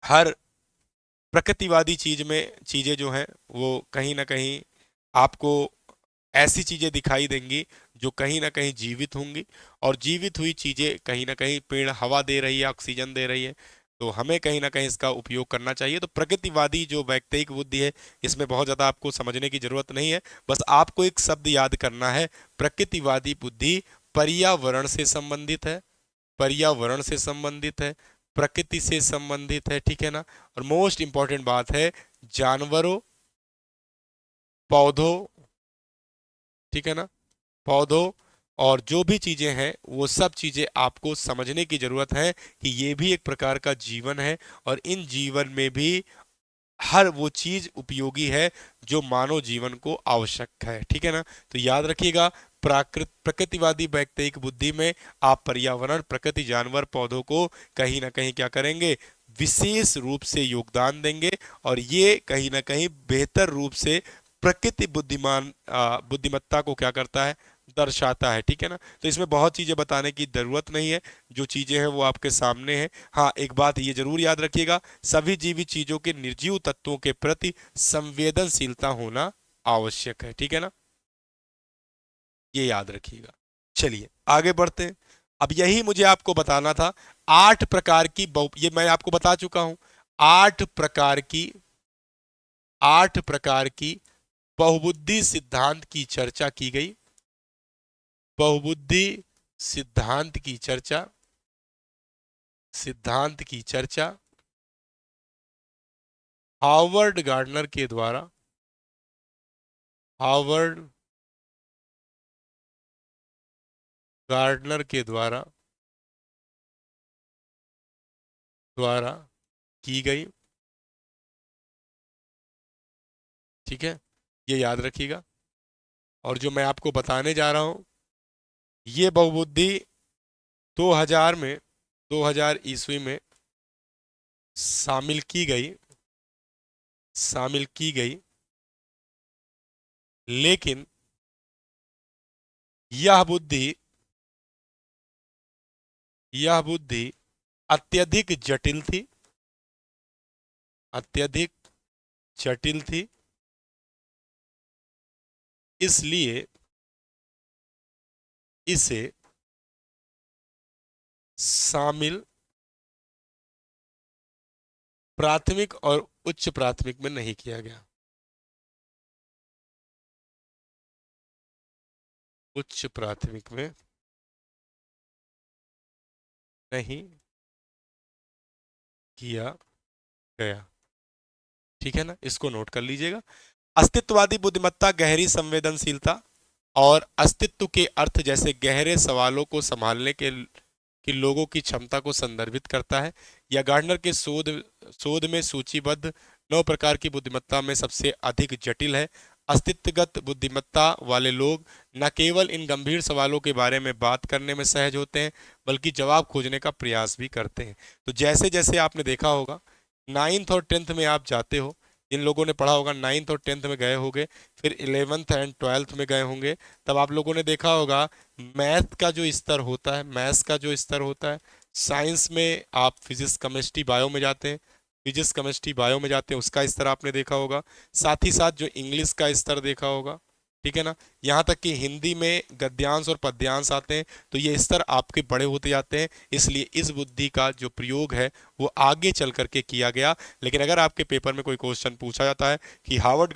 A: हर प्रकृतिवादी चीज में चीजें जो हैं वो कहीं ना कहीं आपको ऐसी चीजें दिखाई देंगी जो कहीं ना कहीं जीवित होंगी, और जीवित हुई चीजें कहीं ना कहीं, पेड़ हवा दे रही है, ऑक्सीजन दे रही है, तो हमें कहीं ना कहीं इसका उपयोग करना चाहिए। तो प्रकृतिवादी जो वैज्ञानिक बुद्धि है, इसमें बहुत ज्यादा आपको समझने की जरूरत नहीं है, बस आपको एक शब्द याद करना है, प्रकृतिवादी बुद्धि पर्यावरण से संबंधित है, पर्यावरण से संबंधित है, प्रकृति से संबंधित है, ठीक है ना। और मोस्ट इंपॉर्टेंट बात है, जानवरों, पौधों, ठीक है ना, पौधों और जो भी चीजें हैं, वो सब चीजें आपको समझने की जरूरत है कि ये भी एक प्रकार का जीवन है, और इन जीवन में भी हर वो चीज उपयोगी है जो मानव जीवन को आवश्यक है, ठीक है ना। तो याद रखिएगा, प्रकृतिवादी वैज्ञानिक बुद्धि में आप पर्यावरण, प्रकृति, जानवर, पौधों को कहीं ना कहीं क्या करेंगे, विशेष रूप से योगदान देंगे, और ये कहीं ना कहीं बेहतर रूप से प्रकृति बुद्धिमत्ता को क्या करता है, दर्शाता है, ठीक है ना। तो इसमें बहुत चीजें बताने की जरूरत नहीं है, जो चीजें हैं वो आपके सामने हैं। हाँ, एक बात ये जरूर याद रखिएगा, सभी जीवित चीजों के निर्जीव तत्वों के प्रति संवेदनशीलता होना आवश्यक है, ठीक है ना, ये याद रखिएगा। चलिए आगे बढ़ते हैं। अब यही मुझे आपको बताना था, 8 प्रकार की ये मैं आपको बता चुका हूं, 8 प्रकार की, 8 प्रकार की बहुबुद्धि सिद्धांत की चर्चा की गई। बहुबुद्धि सिद्धांत की चर्चा, सिद्धांत की चर्चा हार्वर्ड गार्डनर के द्वारा, हार्वर्ड गार्डनर के द्वारा द्वारा की गई, ठीक है, ये याद रखिएगा। और जो मैं आपको बताने जा रहा हूं, ये बहुबुद्धि 2000 में, 2000 ईस्वी में शामिल की गई, शामिल की गई, लेकिन यह बुद्धि, यह बुद्धि अत्यधिक जटिल थी, अत्यधिक जटिल थी, इसलिए इसे शामिल प्राथमिक और उच्च प्राथमिक में नहीं किया गया, उच्च प्राथमिक में नहीं किया गया, ठीक है ना, इसको नोट कर लीजिएगा। अस्तित्ववादी बुद्धिमत्ता गहरी संवेदनशीलता और अस्तित्व के अर्थ जैसे गहरे सवालों को संभालने के लोगों की क्षमता को संदर्भित करता है। यह गार्डनर के शोध शोध में सूचीबद्ध 9 प्रकार की बुद्धिमत्ता में सबसे अधिक जटिल है। अस्तित्वगत बुद्धिमत्ता वाले लोग न केवल इन गंभीर सवालों के बारे में बात करने में सहज होते हैं, बल्कि जवाब खोजने का प्रयास भी करते हैं। तो जैसे जैसे आपने देखा होगा, 9th और 10th में आप जाते हो, जिन लोगों ने पढ़ा होगा 9th और 10th में गए होंगे, फिर 11th एंड 12th में गए होंगे, तब आप लोगों ने देखा होगा मैथ का जो स्तर होता है, मैथ्स का जो स्तर होता है, साइंस में आप फिजिक्स केमिस्ट्री बायो में जाते हैं, फिजिक्स केमिस्ट्री बायो में जाते हैं, उसका स्तर आपने देखा होगा। साथ ही साथ जो इंग्लिश का स्तर देखा होगा, ठीक है ना, यहाँ तक कि हिंदी में गद्यांश और पद्यांश आते हैं, तो ये स्तर आपके बड़े होते जाते हैं। इसलिए इस बुद्धि का जो प्रयोग है वो आगे चल करके किया गया। लेकिन अगर आपके पेपर में कोई क्वेश्चन पूछा जाता है कि हार्वर्ड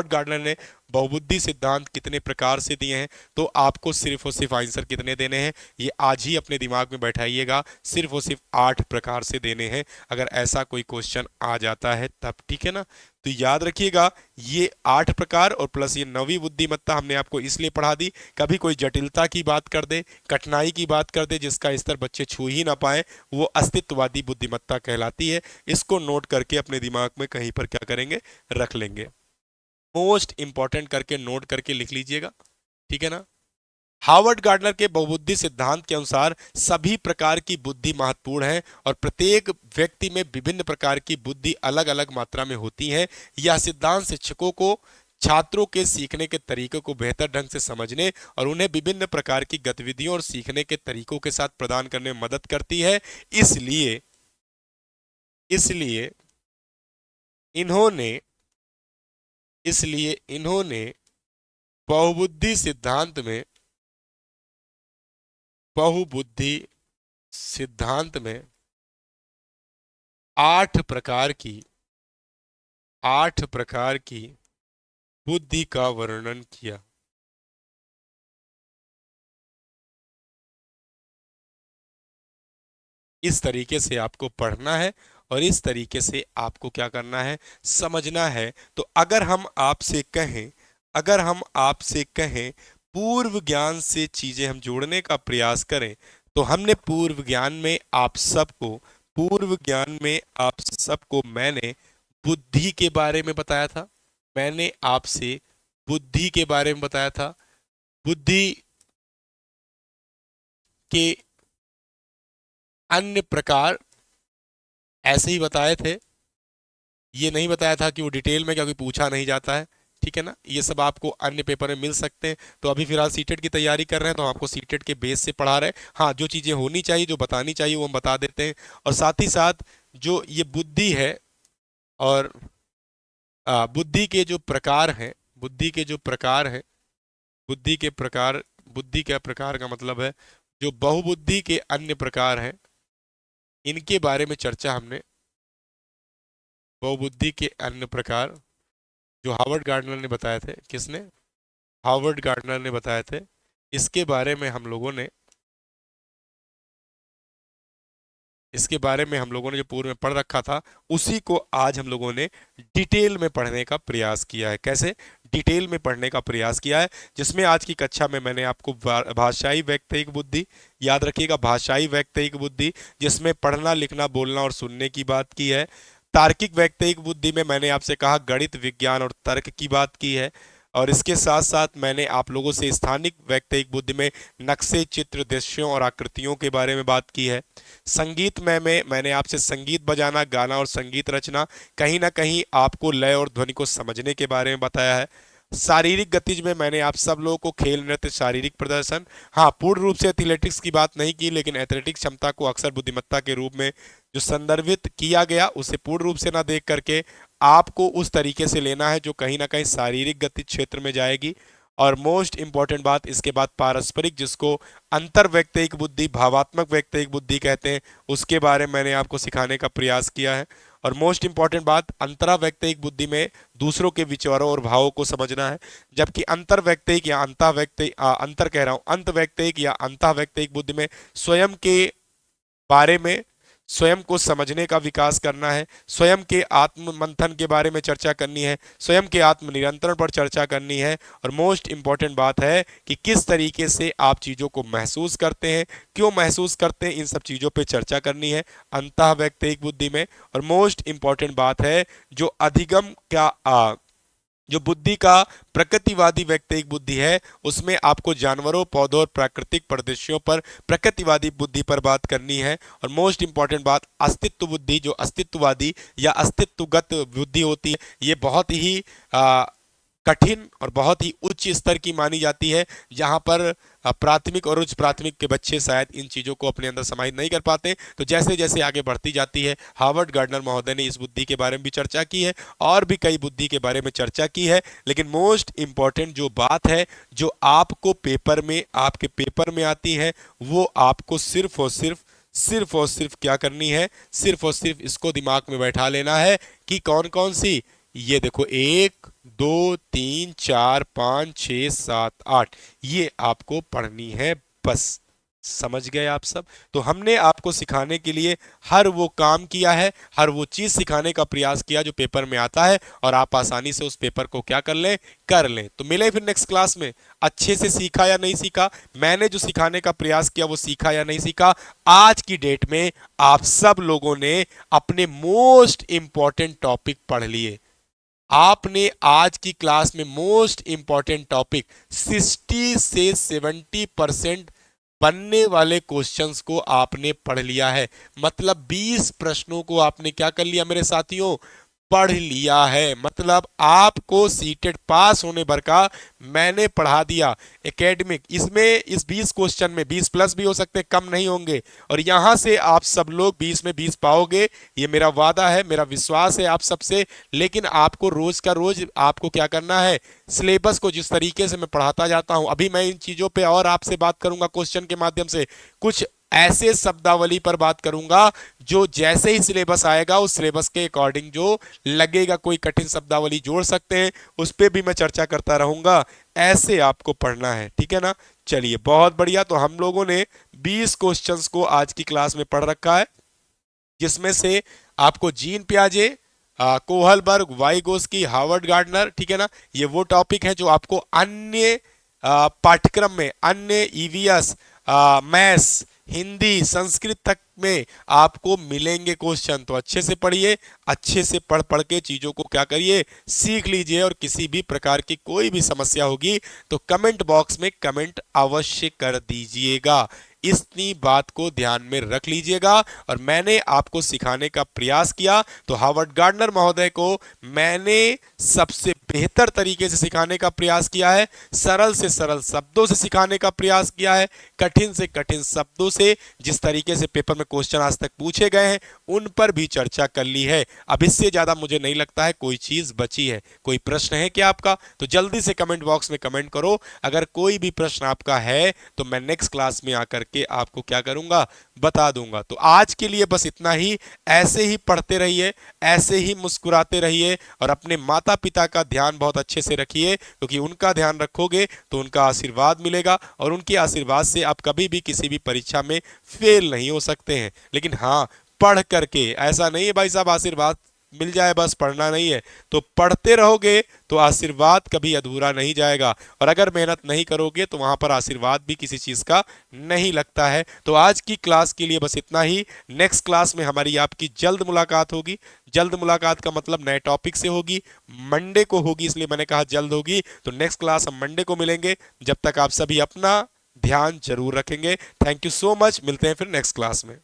A: गार्डनर ने बहुबुद्धि सिद्धांत कितने प्रकार से दिए हैं, तो आपको सिर्फ और सिर्फ आंसर कितने देने हैं, ये आज ही अपने दिमाग में बैठाइएगा, सिर्फ और सिर्फ 8 प्रकार से देने हैं, अगर ऐसा कोई क्वेश्चन आ जाता है तब, ठीक है ना। तो याद रखिएगा, ये 8 प्रकार और प्लस ये 9वीं बुद्धिमत्ता हमने आपको इसलिए पढ़ा दी, कभी कोई जटिलता की बात कर दे, कठिनाई की बात कर दे जिसका स्तर बच्चे छू ही ना पाए, वो अस्तित्ववादी बुद्धिमत्ता कहलाती है। इसको नोट करके अपने दिमाग में कहीं पर क्या करेंगे, रख लेंगे, मोस्ट इंपॉर्टेंट करके नोट करके लिख लीजिएगा, ठीक है ना। हार्वर्ड गार्डनर के बहुबुद्धि सिद्धांत के अनुसार सभी प्रकार की बुद्धि महत्वपूर्ण है और प्रत्येक व्यक्ति में विभिन्न प्रकार की बुद्धि अलग अलग मात्रा में होती है। यह सिद्धांत शिक्षकों को छात्रों के सीखने के तरीकों को बेहतर ढंग से समझने और उन्हें विभिन्न प्रकार की गतिविधियों और सीखने के तरीकों के साथ प्रदान करने में मदद करती है। इसलिए इसलिए इन्होंने इसलिए इन्होंने बहुबुद्धि सिद्धांत में बहुबुद्धि सिद्धांत में 8 प्रकार की बुद्धि का वर्णन किया। इस तरीके से आपको पढ़ना है और इस तरीके से आपको क्या करना है, समझना है। तो अगर हम आपसे कहें पूर्व ज्ञान से चीजें हम जोड़ने का प्रयास करें, तो हमने पूर्व ज्ञान में आप सबको मैंने बुद्धि के बारे में बताया था, मैंने आपसे बुद्धि के बारे में बताया था, बुद्धि के अन्य प्रकार ऐसे ही बताए थे, ये नहीं बताया था कि वो डिटेल में, क्योंकि पूछा नहीं जाता है, ठीक है ना। ये सब आपको अन्य पेपर में मिल सकते हैं। तो अभी फिलहाल सीटेट की तैयारी कर रहे हैं, तो हम आपको सीटेट के बेस से पढ़ा रहे हैं। हाँ, जो चीज़ें होनी चाहिए, जो बतानी चाहिए, वो हम बता देते हैं। और साथ ही साथ जो ये बुद्धि है और बुद्धि के जो प्रकार हैं, बुद्धि के जो प्रकार हैं, बुद्धि के प्रकार का मतलब है जो बहुबुद्धि के अन्य प्रकार हैं, इनके बारे में चर्चा हमने, बहुबुद्धि के अन्य प्रकार जो हार्वर्ड गार्डनर ने बताए थे, किसने, हार्वर्ड गार्डनर ने बताए थे, इसके बारे में हम लोगों ने जो पूर्व में पढ़ रखा था, उसी को आज हम लोगों ने डिटेल में पढ़ने का प्रयास किया है। कैसे डिटेल में पढ़ने का प्रयास किया है, जिसमें आज की कक्षा में मैंने आपको भाषाई वैयक्तिक बुद्धि, याद रखिएगा भाषाई वैयक्तिक बुद्धि, जिसमें पढ़ना लिखना बोलना और सुनने की बात की है। तार्किक वैयक्तिक बुद्धि में मैंने आपसे कहा गणित विज्ञान और तर्क की बात की है। और इसके साथ साथ मैंने आप लोगों से स्थानिक वैयक्तिक बुद्धि में नक्शे, चित्र, दृश्यों और आकृतियों के बारे में बात की है। संगीतमय में मैंने आपसे संगीत बजाना, गाना और संगीत रचना, कहीं ना कहीं आपको लय और ध्वनि को समझने के बारे में बताया है। शारीरिक गतिज में मैंने आप सब लोगों को खेल, नृत्य, शारीरिक प्रदर्शन, हाँ पूर्ण रूप से एथलेटिक्स की बात नहीं की, लेकिन एथलेटिक क्षमता को अक्सर बुद्धिमत्ता के रूप में जो संदर्भित किया गया, उसे पूर्ण रूप से ना देख करके आपको उस तरीके से लेना है जो कहीं ना कहीं शारीरिक गति क्षेत्र में जाएगी। और मोस्ट इंपॉर्टेंट बात इसके बाद पारस्परिक, जिसको अंतर वैयक्तिक बुद्धि, भावात्मक वैयक्तिक बुद्धि कहते हैं, उसके बारे में मैंने आपको सिखाने का प्रयास किया है। और मोस्ट इंपॉर्टेंट बात, अंतरा वैयक्तिक बुद्धि में दूसरों के विचारों और भावों को समझना है, जबकि अंतर वैयक्तिक या अंतः वैयक्तिक अंतर कह रहा हूं, अंत वैयक्तिक या अंतः वैयक्तिक बुद्धि में स्वयं के बारे में, स्वयं को समझने का विकास करना है, स्वयं के आत्म मंथन के बारे में चर्चा करनी है, स्वयं के आत्म नियंत्रण पर चर्चा करनी है। और मोस्ट इंपॉर्टेंट बात है कि किस तरीके से आप चीज़ों को महसूस करते हैं, क्यों महसूस करते हैं, इन सब चीज़ों पे चर्चा करनी है अंतः वैयक्तिक बुद्धि में। और मोस्ट इंपॉर्टेंट बात है जो अधिगम का जो बुद्धि का प्रकृतिवादी वैयक्तिक बुद्धि है, उसमें आपको जानवरों, पौधों और प्राकृतिक परिदृश्यों पर प्रकृतिवादी बुद्धि पर बात करनी है। और मोस्ट इंपॉर्टेंट बात, अस्तित्व बुद्धि, जो अस्तित्ववादी या अस्तित्वगत बुद्धि होती है, ये बहुत ही कठिन और बहुत ही उच्च स्तर की मानी जाती है, जहां पर प्राथमिक और उच्च प्राथमिक के बच्चे शायद इन चीजों को अपने अंदर समाहित नहीं कर पाते। तो जैसे जैसे आगे बढ़ती जाती है, हार्वर्ड गार्डनर महोदय ने इस बुद्धि के बारे में भी चर्चा की है और भी कई बुद्धि के बारे में चर्चा की है। लेकिन मोस्ट इंपॉर्टेंट जो बात है, जो आपको पेपर में, आपके पेपर में आती है, वो आपको सिर्फ और सिर्फ क्या करनी है, सिर्फ और सिर्फ इसको दिमाग में बैठा लेना है कि कौन कौन सी, ये देखो, 1 2 3 4 5 6 7 8, ये आपको पढ़नी है बस। समझ गए आप सब? तो हमने आपको सिखाने के लिए हर वो काम किया है, हर वो चीज सिखाने का प्रयास किया जो पेपर में आता है, और आप आसानी से उस पेपर को क्या कर लें। तो मिले फिर नेक्स्ट क्लास में। अच्छे से सीखा या नहीं सीखा, मैंने जो सिखाने का प्रयास किया वो सीखा या नहीं सीखा? आज की डेट में आप सब लोगों ने अपने मोस्ट इंपॉर्टेंट टॉपिक पढ़ लिए। आपने आज की क्लास में मोस्ट इंपॉर्टेंट टॉपिक 60 से 70% बनने वाले क्वेश्चंस को आपने पढ़ लिया है। मतलब 20 प्रश्नों को आपने क्या कर लिया मेरे साथियों? पढ़ लिया है। मतलब आपको सीटेट पास होने भर का मैंने पढ़ा दिया एकेडमिक। इसमें इस 20 क्वेश्चन में 20 प्लस भी हो सकते, कम नहीं होंगे, और यहां से आप सब लोग 20 में 20 पाओगे, ये मेरा वादा है, मेरा विश्वास है आप सबसे। लेकिन आपको रोज का रोज आपको क्या करना है, सिलेबस को जिस तरीके से मैं पढ़ाता जाता हूं, अभी मैं इन चीजों पे और आपसे बात करूंगा क्वेश्चन के माध्यम से, कुछ ऐसे शब्दावली पर बात करूंगा जो जैसे ही सिलेबस आएगा उस सिलेबस के अकॉर्डिंग जो लगेगा, कोई कठिन शब्दावली जोड़ सकते हैं, उस पर भी मैं चर्चा करता रहूंगा। ऐसे आपको पढ़ना है, ठीक है ना? चलिए, बहुत बढ़िया। तो हम लोगों ने 20 क्वेश्चंस को आज की क्लास में पढ़ रखा है, जिसमें से आपको जीन पियाजे, कोहलबर्ग, वाइगोस्की, हार्वर्ड गार्डनर, ठीक है ना, ये वो टॉपिक है जो आपको अन्य पाठ्यक्रम में, अन्य ईवीएस, मैथ्स, हिंदी, संस्कृत तक में आपको मिलेंगे क्वेश्चन। तो अच्छे से पढ़िए, अच्छे से पढ़ पढ़ के चीजों को क्या करिए, सीख लीजिए। और किसी भी प्रकार की कोई भी समस्या होगी तो कमेंट बॉक्स में कमेंट अवश्य कर दीजिएगा। इतनी बात को ध्यान में रख लीजिएगा। और मैंने आपको सिखाने का प्रयास किया तो हार्वर्ड गार्डनर महोदय को मैंने सबसे बेहतर तरीके से सिखाने का प्रयास किया है, सरल से सरल शब्दों से सिखाने का प्रयास किया है, कठिन से कठिन शब्दों से जिस तरीके से पेपर में क्वेश्चन आज तक पूछे गए हैं उन पर भी चर्चा कर ली है। अब इससे ज्यादा मुझे नहीं लगता है कोई चीज बची है। कोई प्रश्न है क्या आपका? तो जल्दी से कमेंट बॉक्स में कमेंट करो। अगर कोई भी प्रश्न आपका है तो मैं नेक्स्ट क्लास में आकर के आपको क्या करूंगा, बता दूंगा। तो आज के लिए बस इतना ही। ऐसे ही पढ़ते रहिए, ऐसे ही मुस्कुराते रहिए, और अपने माता पिता का ध्यान बहुत अच्छे से रखिए, क्योंकि उनका ध्यान रखोगे तो उनका आशीर्वाद मिलेगा, और उनके आशीर्वाद से आप कभी भी किसी भी परीक्षा में फेल नहीं हो सकते हैं। लेकिन हाँ, पढ़ करके, ऐसा नहीं है भाई साहब आशीर्वाद मिल जाए बस, पढ़ना नहीं है। तो पढ़ते रहोगे तो आशीर्वाद कभी अधूरा नहीं जाएगा, और अगर मेहनत नहीं करोगे तो वहां पर आशीर्वाद भी किसी चीज का नहीं लगता है। तो आज की क्लास के लिए बस इतना ही। नेक्स्ट क्लास में हमारी आपकी जल्द मुलाकात होगी। जल्द मुलाकात का मतलब नए टॉपिक से होगी, मंडे को होगी, इसलिए मैंने कहा जल्द होगी। तो नेक्स्ट क्लास हम मंडे को मिलेंगे। जब तक आप सभी अपना ध्यान जरूर रखेंगे। Thank you so much. मिलते हैं फिर नेक्स्ट क्लास में।